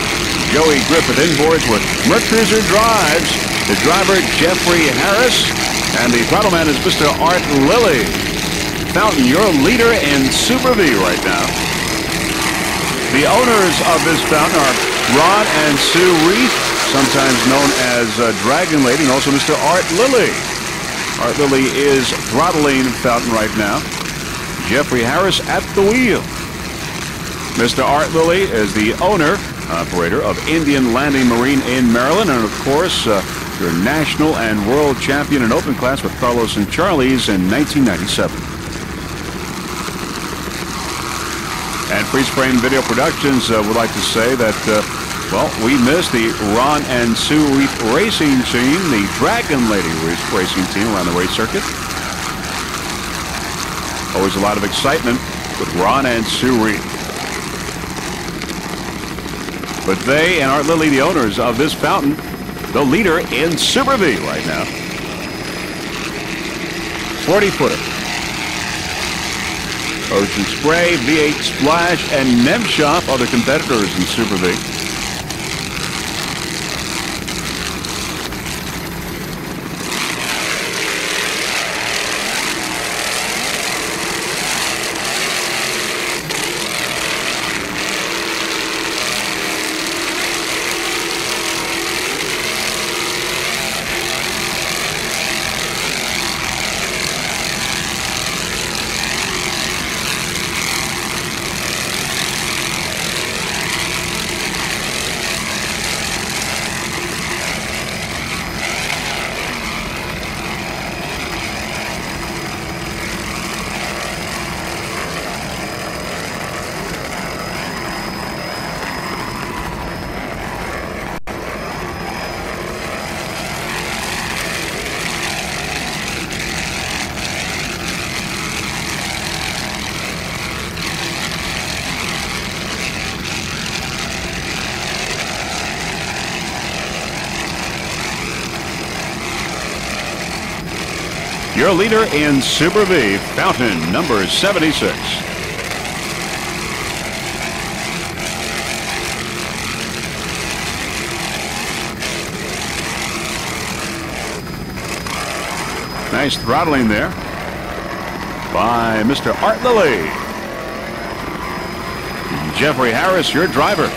Joey Griffith inboards with Merc Cruiser drives. The driver, Jeffrey Harris. And the throttle man is Mr. Art Lilly. Fountain, your leader in Super V right now. The owners of this fountain are Ron and Sue Reith, sometimes known as Dragon Lady, and also Mr. Art Lilly. Art Lilly is throttling Fountain right now. Jeffrey Harris at the wheel. Mr. Art Lilly is the owner, operator of Indian Landing Marine in Maryland, and of course, your national and world champion in open class with Carlos and Charlie's in 1997. And Freeze Frame Video Productions would like to say that, well, we missed the Ron and Sue Reith racing team, the Dragon Lady racing team around the race circuit. Always a lot of excitement with Ron and Sue Reith. But they and Art Lilly, the owners of this fountain, the leader in Super V right now. 40-footer. Ocean Spray, V8 Splash, and Nemshop, other competitors in Super V. Your leader in Super V, Fountain, number 76. Nice throttling there by Mr. Art Lilly. Jeffrey Harris, your driver.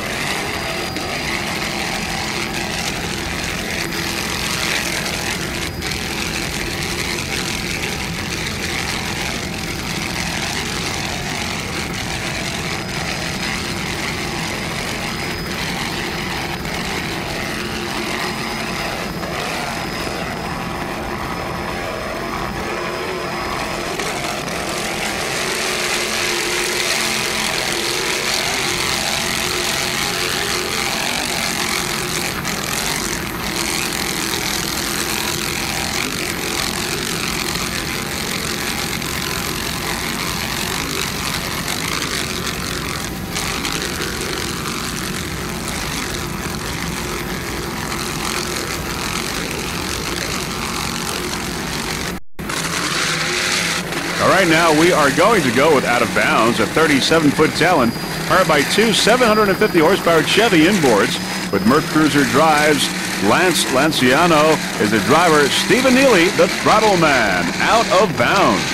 Right now, we are going to go with Out of Bounds, a 37-foot Talon, powered by two 750-horsepower Chevy inboards with Merc Cruiser drives. Lance Lanciano is the driver. Stephen Neely, the throttle man. Out of Bounds.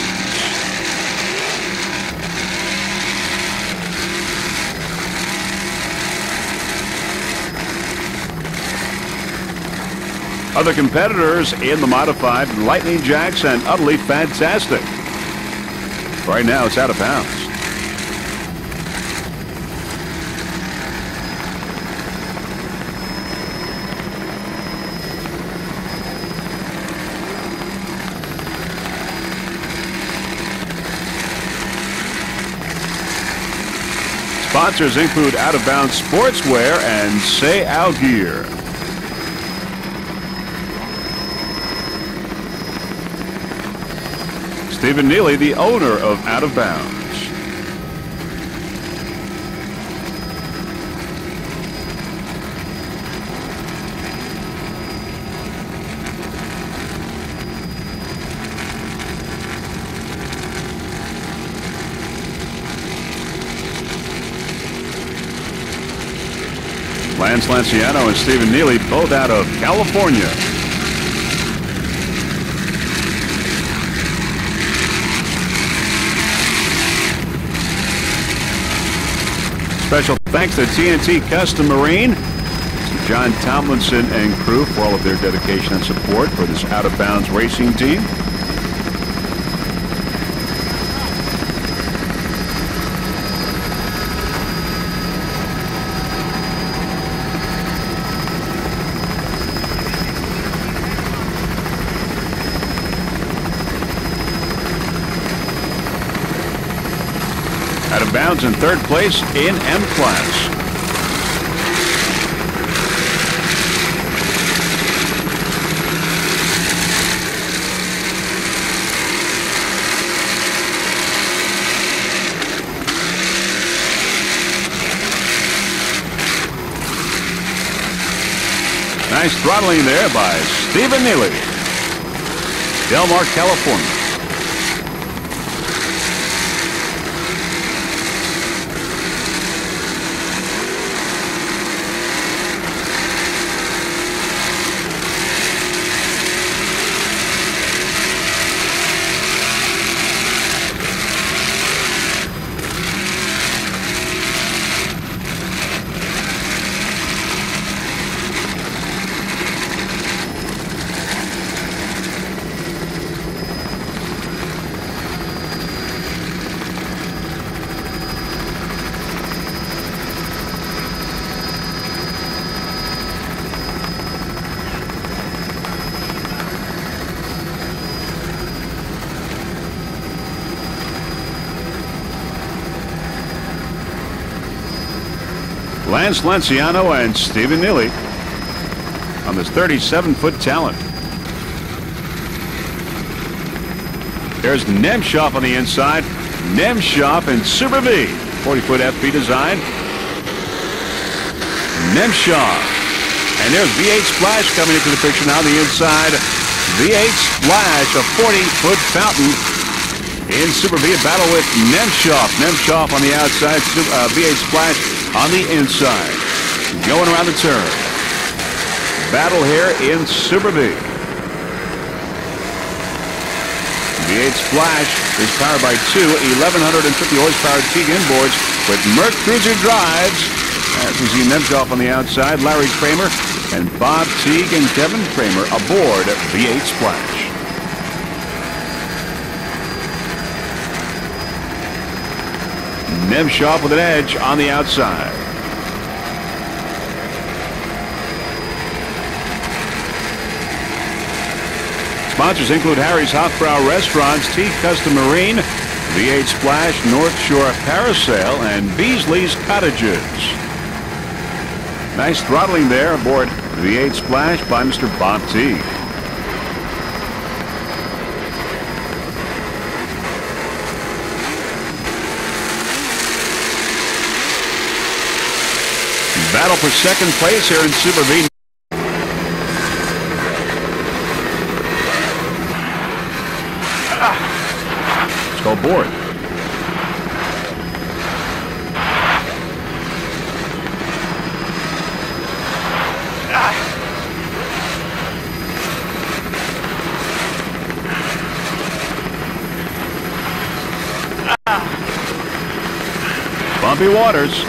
Other competitors in the modified, Lightning Jacks and Utterly Fantastic. Right now, it's Out of Bounds. Sponsors include Out of Bounds Sportswear and Say Al Gear. Stephen Neely, the owner of Out of Bounds. Lance Lanciano and Stephen Neely, both out of California. Special thanks to TNT Custom Marine, to John Tomlinson and crew for all of their dedication and support for this out-of-bounds racing team. Out of bounds in third place in M class. Nice throttling there by Stephen Neely, Del Mar, California. Lance Lanciano and Stephen Neely on this 37-foot talent. There's Nemshoff on the inside. Nemshoff and Super V, 40-foot FP design. Nemshoff. And there's V8 Splash coming into the picture now on the inside. V8 Splash, a 40-foot fountain in Super V. A battle with Nemshoff. Nemshoff on the outside. V8 Splash on the inside. Going around the turn. Battle here in Super V. V8 Splash is powered by two 1,150 horsepower Teague inboards with Merc Cruiser drives. As we see Nemshoff on the outside, Larry Kramer and Bob Teague and Kevin Kramer aboard V8 Splash. Nemshoff with an edge on the outside. Sponsors include Harry's Hofbrau Restaurants, T Custom Marine, V8 Splash, North Shore Parasail, and Beasley's Cottages. Nice throttling there aboard V8 Splash by Mr. Bob Teague. Battle for second place here in Super V. Let's go board. Bumpy waters.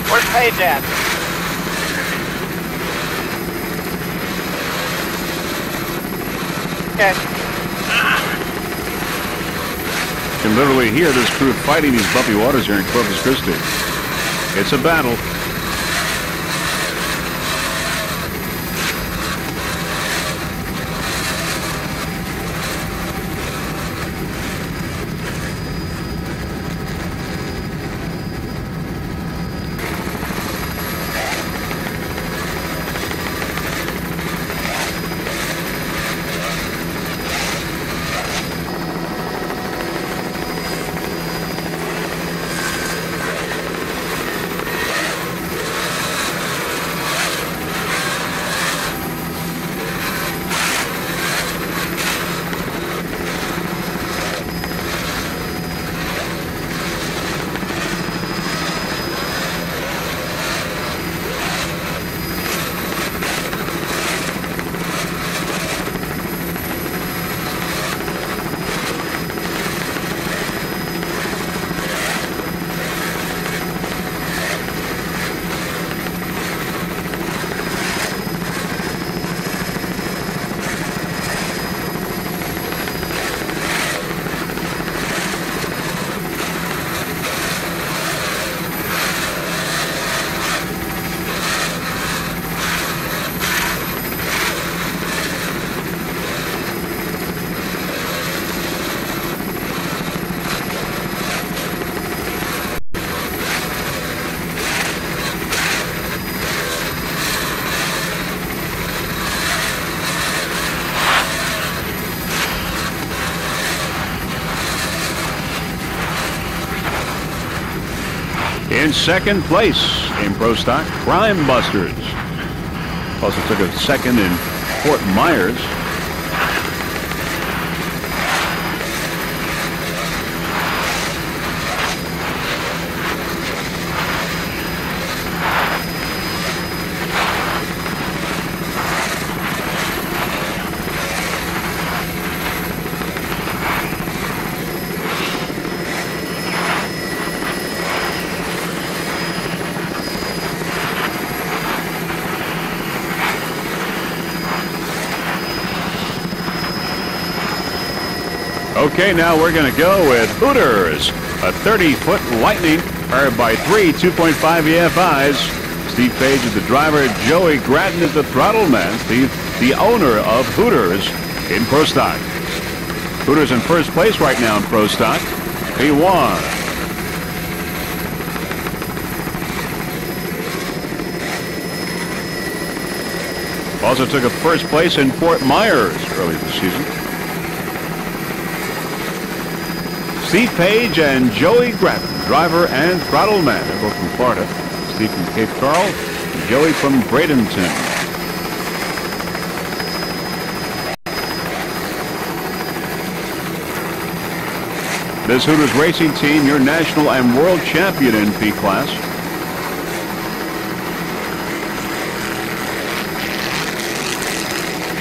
Where's Paige at? Okay. You can literally hear this crew fighting these bumpy waters here in Corpus Christi. It's a battle. In second place in Pro Stock, Crime Busters. Also took a second in Fort Myers. Okay, now we're going to go with Hooters, a 30-foot Lightning, powered by three 2.5 EFIs. Steve Page is the driver. Joey Gratton is the throttle man. Steve, the owner of Hooters in Pro Stock. Hooters in first place right now in Pro Stock. P1. Also took a first place in Fort Myers early this season. Steve Page and Joey Gratton, driver and throttle man. They're both from Florida. Steve from Cape Coral, Joey from Bradenton. This Hooters racing team, your national and world champion in P class.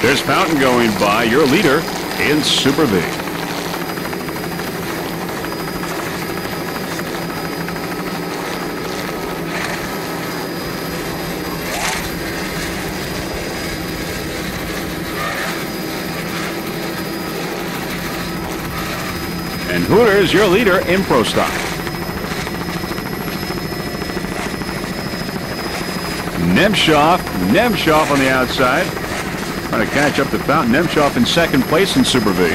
There's Fountain going by, your leader in Super V. And Hooters, your leader in Pro Stock. Nemshoff on the outside. Trying to catch up to Fountain. Nemshoff in second place in Super V.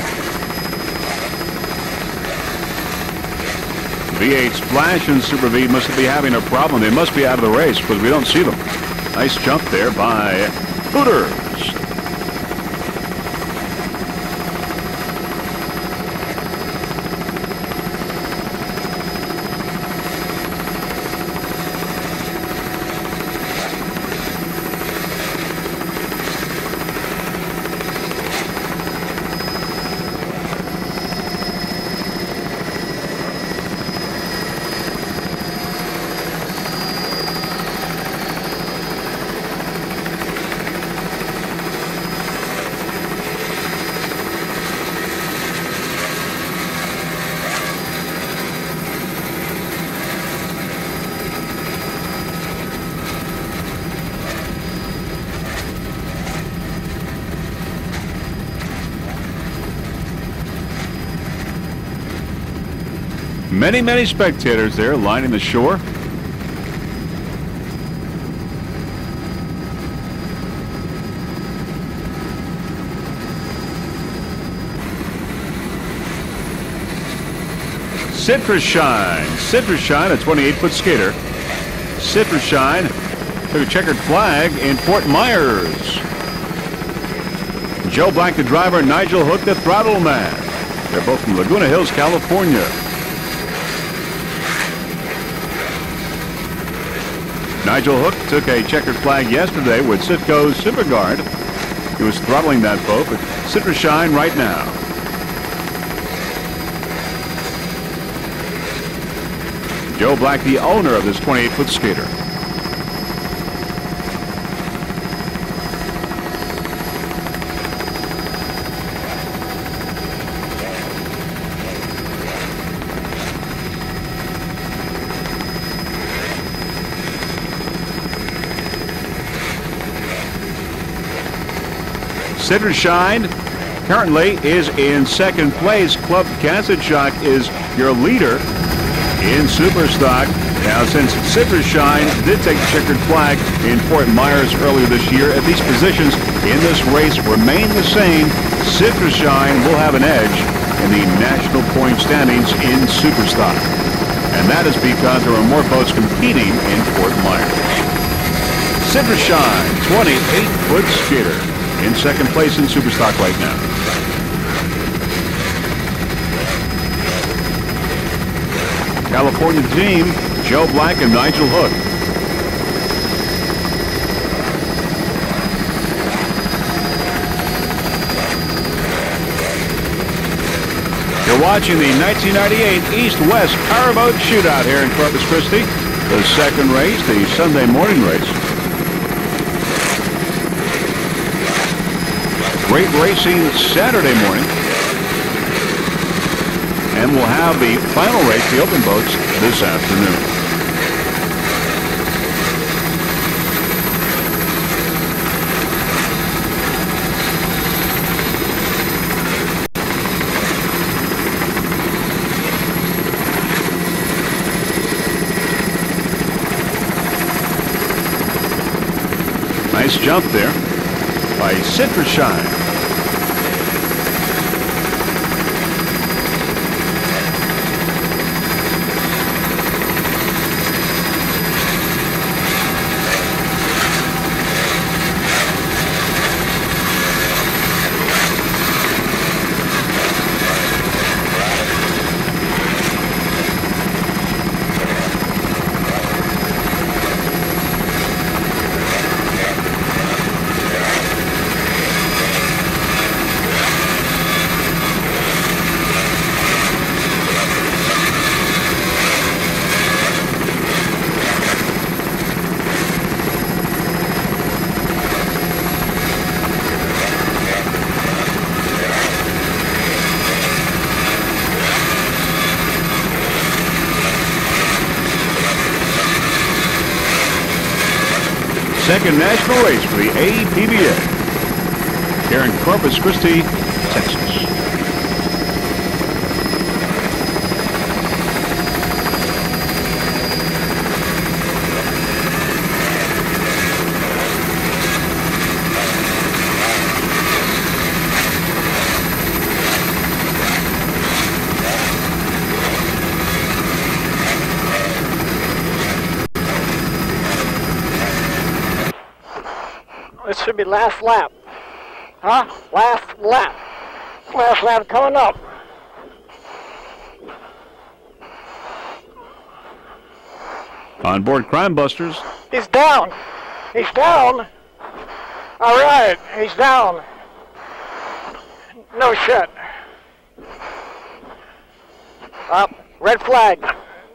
V8 Splash in Super V must be having a problem. They must be out of the race because we don't see them. Nice jump there by Hooters. Many spectators there lining the shore. Citrus Shine, a 28-foot skater. Citrus Shine took a checkered flag in Fort Myers. Joe Black, the driver, Nigel Hook, the throttle man. They're both from Laguna Hills, California. Nigel Hook took a checkered flag yesterday with Citgo Superguard. He was throttling that boat, but Citrus Shine right now. Joe Black, the owner of this 28-foot skater. Citrus Shine currently is in second place. Club Kazacak is your leader in Super Stock. Now, since Citrus Shine did take the checkered flag in Fort Myers earlier this year, if these positions in this race remain the same, Citrus Shine will have an edge in the national point standings in Super Stock. And that is because there are more boats competing in Fort Myers. Citrus Shine, 28-foot skater, in second place in Super Stock right now. California team, Joe Black and Nigel Hook. You're watching the 1998 East-West Powerboat Shootout here in Corpus Christi. The second race, the Sunday morning race. Great racing Saturday morning. And we'll have the final race, the open boats, this afternoon. Nice jump there by Citrusshine. Second national race for the APBA here in Corpus Christi, Texas. This should be last lap. Huh? Last lap. Last lap coming up. On board Crime Busters. He's down. He's down. All right, he's down. No shit. Up. Red flag.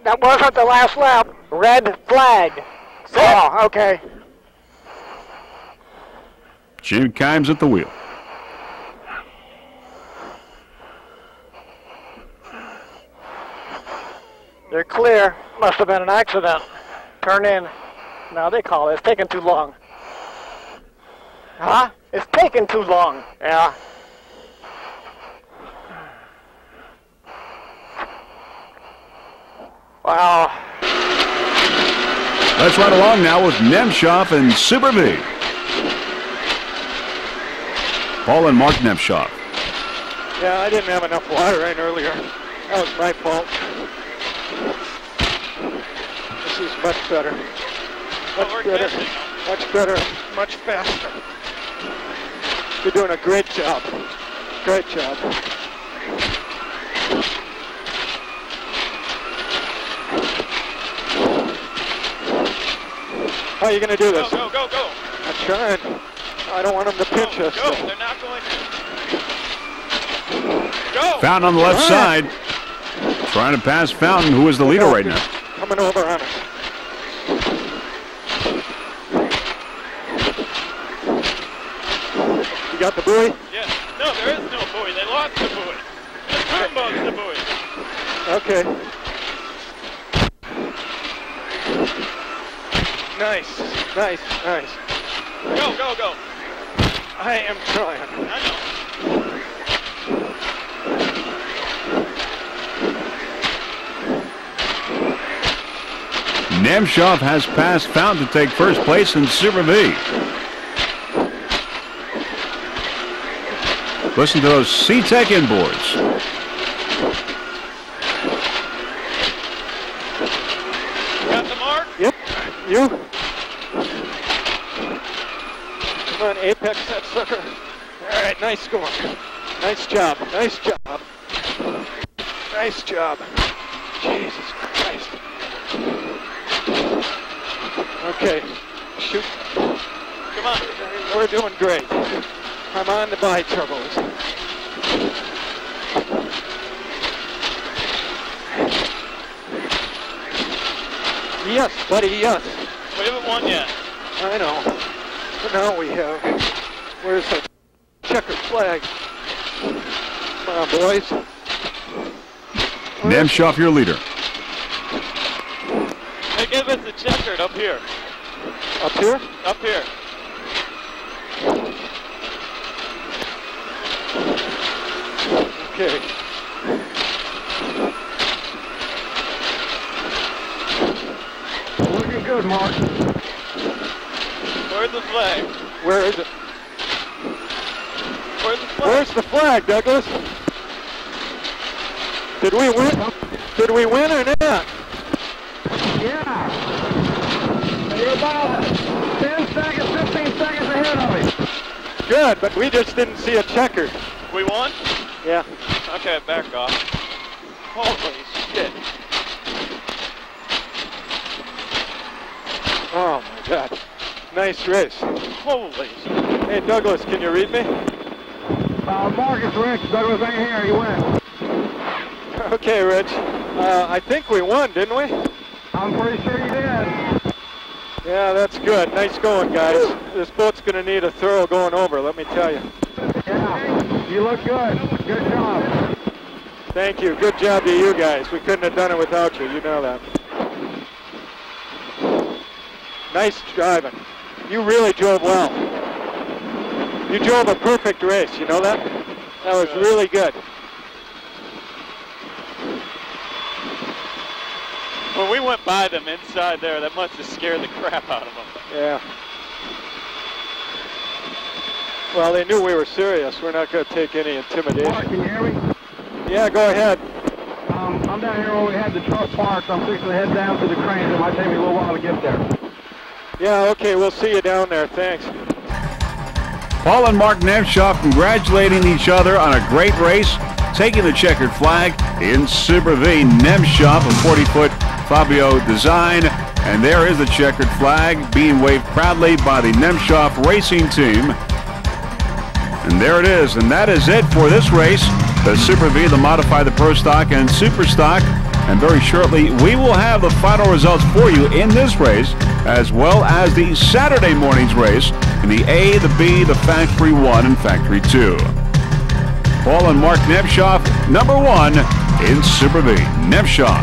That wasn't the last lap. Red flag. Oh, okay. Jim Kimes at the wheel. They're clear. Must have been an accident. Turn in. No, they call it. It's taking too long. Huh? It's taking too long. Yeah. Wow. Let's run along now with Nemshoff and Super V. Paul and Mark Nemshoff. Yeah, I didn't have enough water in earlier. That was my fault. This is much better. Much better. Much better. Much faster. You're doing a great job. Great job. How are you going to do this? Go, go, go, go. I'm trying. I don't want them to pinch us. Go, they're not going to. Go! Fountain on the left side. Trying to pass Fountain, who is the leader right now. Coming over on us. You got the buoy? Yeah. No, there is no buoy. They lost the buoy. The combo's the buoy. Okay. Nice, nice, nice. Go, go, go. I am trying. I know. Nemshoff has passed Fountain to take first place in Super V. Listen to those C-Tech inboards. Got the mark? Yep. You? Come on, apex that sucker. All right, nice score. Nice job. Nice job. Nice job. Jesus Christ. Okay. Shoot. Come on. We're doing great. I'm on the bi-turbos. Yes, buddy, yes. We haven't won yet. I know. But now we have. Where's the checkered flag? Come on, boys. Nemshoff, your leader. Hey, give us the checkered up here. Up here? Up here. Okay. Looking good, Mark. Where's the flag? Where is it? Where's the flag? Where's the flag, Douglas? Did we win? Did we win or not? Yeah. You're about 10 seconds, 15 seconds ahead of me. Good, but we just didn't see a checker. We won? Yeah. Okay, back off. Holy shit. Oh my God. Nice race. Holy shit. Hey Douglas, can you read me? Marcus Rich, Douglas ain't here, you win. Okay, Rich. I think we won, didn't we? I'm pretty sure you did. Yeah, that's good. Nice going, guys. This boat's going to need a thorough going over, let me tell you. Yeah, you look good. Good job. Thank you. Good job to you guys. We couldn't have done it without you. You know that. Nice driving. You really drove well. You drove a perfect race. You know that? That was really good. When we went by them inside there, that must have scared the crap out of them. Yeah. Well, they knew we were serious. We're not going to take any intimidation. Mark, can you hear me? Yeah, go ahead. I'm down here where we had the truck parked. I'm fixing to head down to the cranes. It might take me a little while to get there. Yeah, okay, we'll see you down there. Thanks. Paul and Mark Nemshoff congratulating each other on a great race, taking the checkered flag in Super V. Nemshoff, a 40-foot Fabio design, and there is the checkered flag being waved proudly by the Nemshoff racing team. And there it is, and that is it for this race, the Super V, the Modified, the Pro Stock, and Super Stock. And very shortly, we will have the final results for you in this race, as well as the Saturday morning's race in the A, the B, the Factory 1, and Factory 2. Paul and Mark Nemshoff, number 1 in Super V. Nemshoff.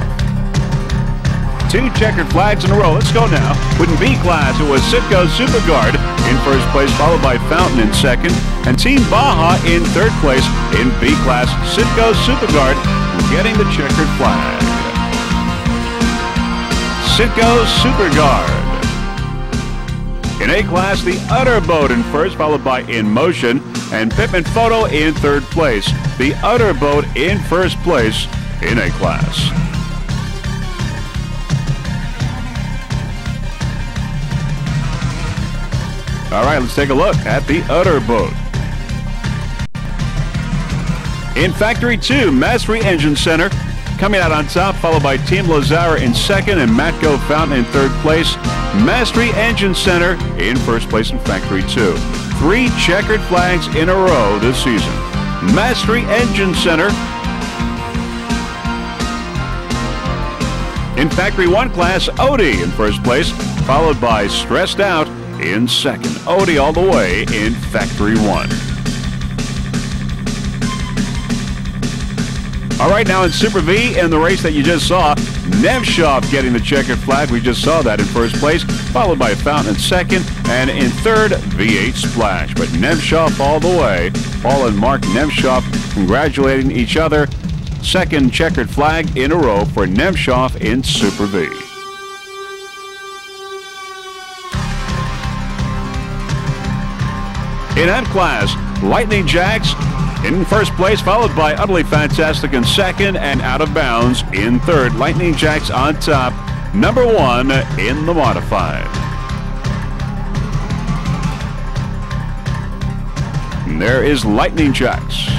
2 checkered flags in a row. Let's go now. With B class, it was Citgo Superguard in first place, followed by Fountain in second, and Team Baja in third place. In B class, Citgo Superguard getting the checkered flag. Citgo Superguard. In A class, the Utter Boat in first, followed by In Motion, and Pittman Photo in third place. The Utter Boat in first place in A class. All right, let's take a look at the Utter Boat. In Factory 2, Mastery Engine Center coming out on top, followed by Team Lazara in second and Matco Fountain in third place. Mastery Engine Center in first place in Factory 2. 3 checkered flags in a row this season. Mastery Engine Center. In Factory 1 class, Odie in first place, followed by Stressed Out in second. Odie all the way in Factory 1. All right, now in Super V, in the race that you just saw, Nemshoff getting the checkered flag. We just saw that in first place, followed by Fountain in second, and in third, V8 Splash. But Nemshoff all the way. Paul and Mark Nemshoff congratulating each other. Second checkered flag in a row for Nemshoff in Super V. In M class, Lightning Jacks in first place, followed by Utterly Fantastic in second, and Out of Bounds in third. Lightning Jacks on top, number 1 in the Modified. And there is Lightning Jacks.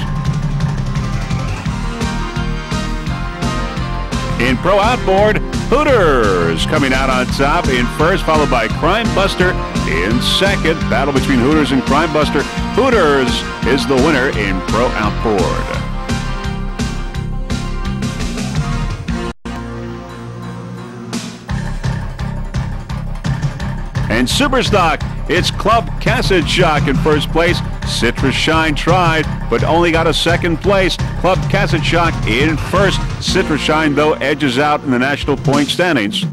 In Pro Outboard, Hooters Hooters coming out on top in first, followed by Crime Buster in second. Battle between Hooters and Crime Buster. Hooters is the winner in Pro Outboard. And Superstock, it's Club Cassid Shock in first place. Citrus Shine tried, but only got a second place. Club Cassid Shock in first. Citrus Shine, though, edges out in the national point standings.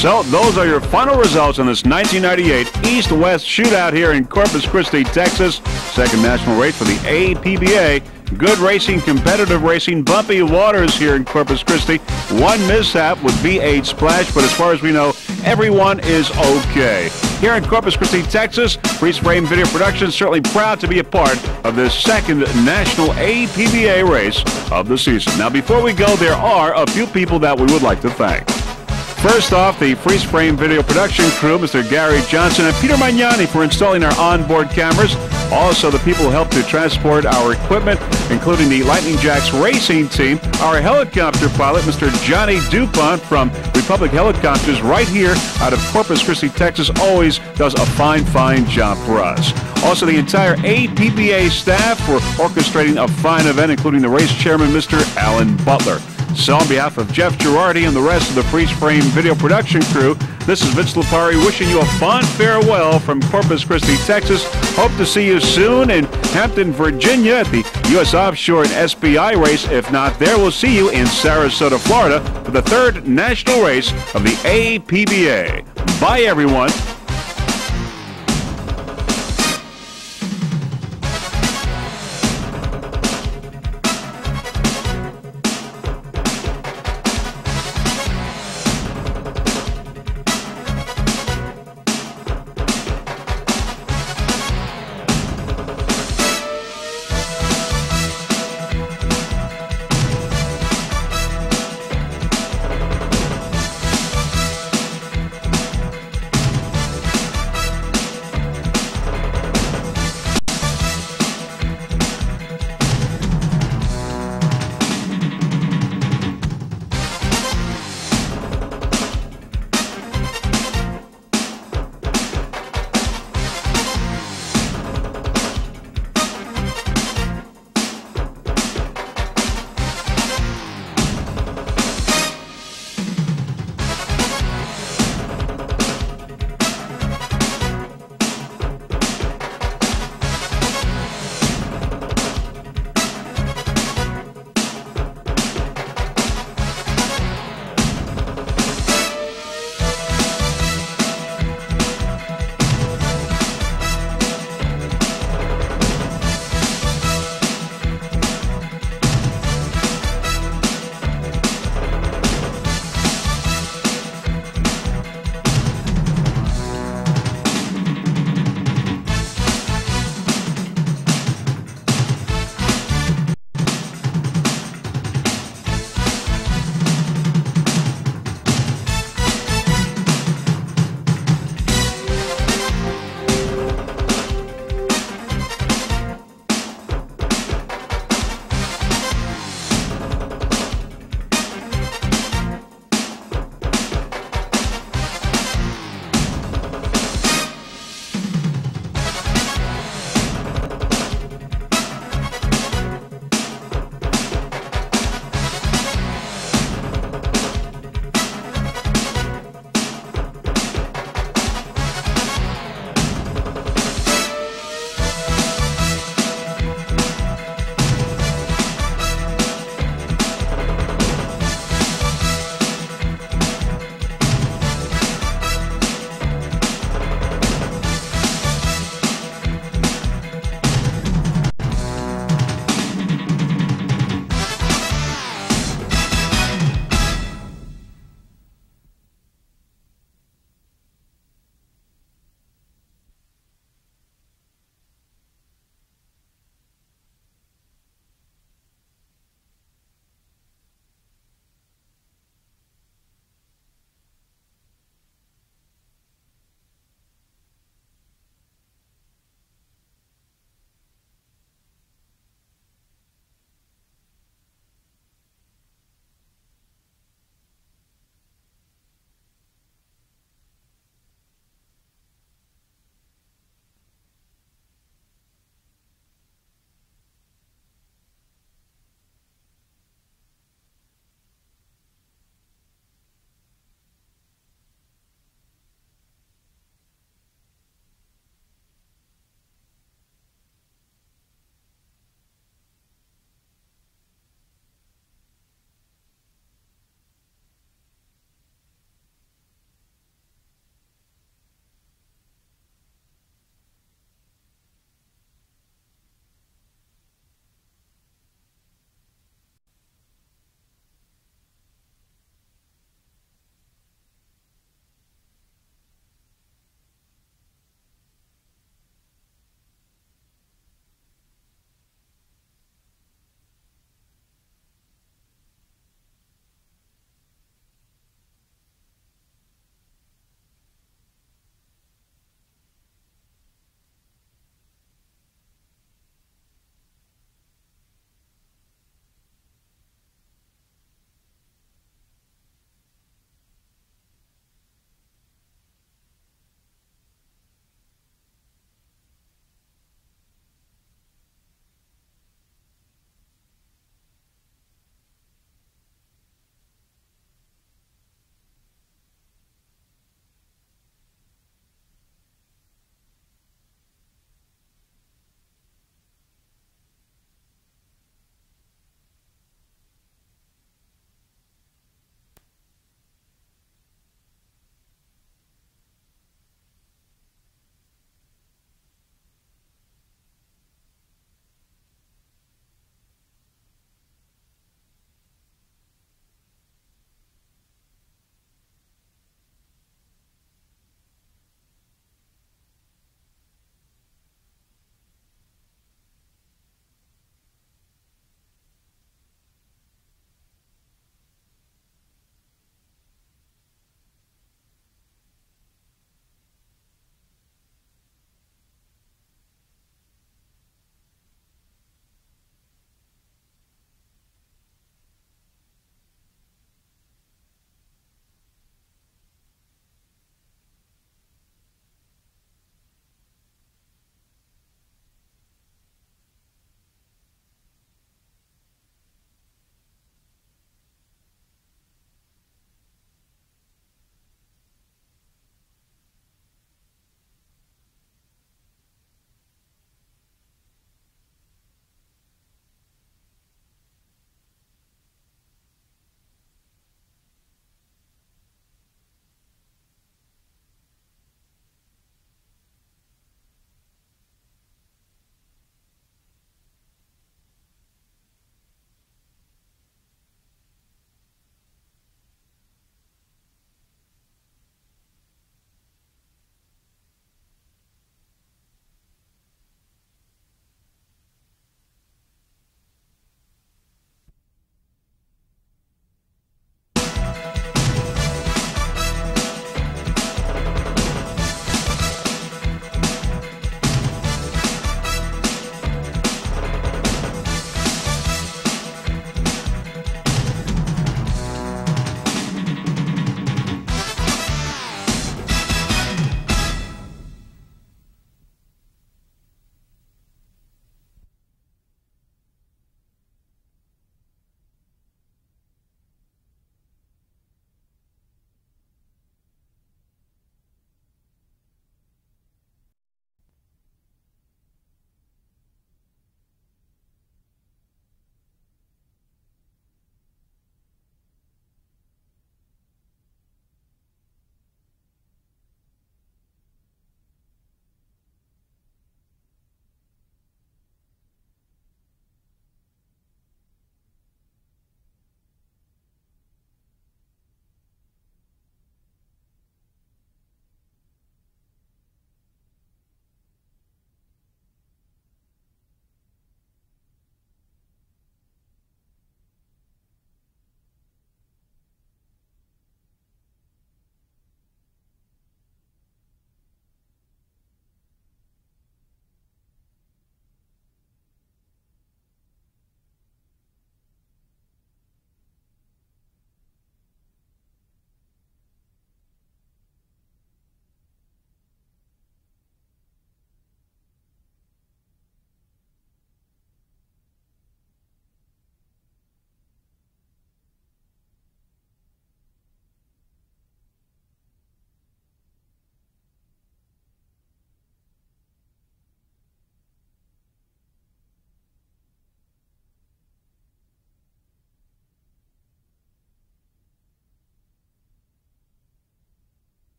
So those are your final results on this 1998 East-West Shootout here in Corpus Christi, Texas. Second national race for the APBA. Good racing, competitive racing, bumpy waters here in Corpus Christi. One mishap with V8 Splash, but as far as we know, everyone is okay. Here in Corpus Christi, Texas, Freeze Frame Video Productions certainly proud to be a part of this second national APBA race of the season. Now, before we go, there are a few people that we would like to thank. First off, the Freeze Frame Video Production crew, Mr. Gary Johnson and Peter Magnani for installing our onboard cameras. Also, the people who helped to transport our equipment, including the Lightning Jacks racing team. Our helicopter pilot, Mr. Johnny DuPont from Republic Helicopters, right here out of Corpus Christi, Texas, always does a fine, fine job for us. Also, the entire APBA staff for orchestrating a fine event, including the race chairman, Mr. Alan Butler. So on behalf of Jeff Girardi and the rest of the Freeze Frame Video Production crew, this is Vince Lipari wishing you a fond farewell from Corpus Christi, Texas. Hope to see you soon in Hampton, Virginia at the U.S. Offshore and SBI race. If not there, we'll see you in Sarasota, Florida for the third national race of the APBA. Bye, everyone.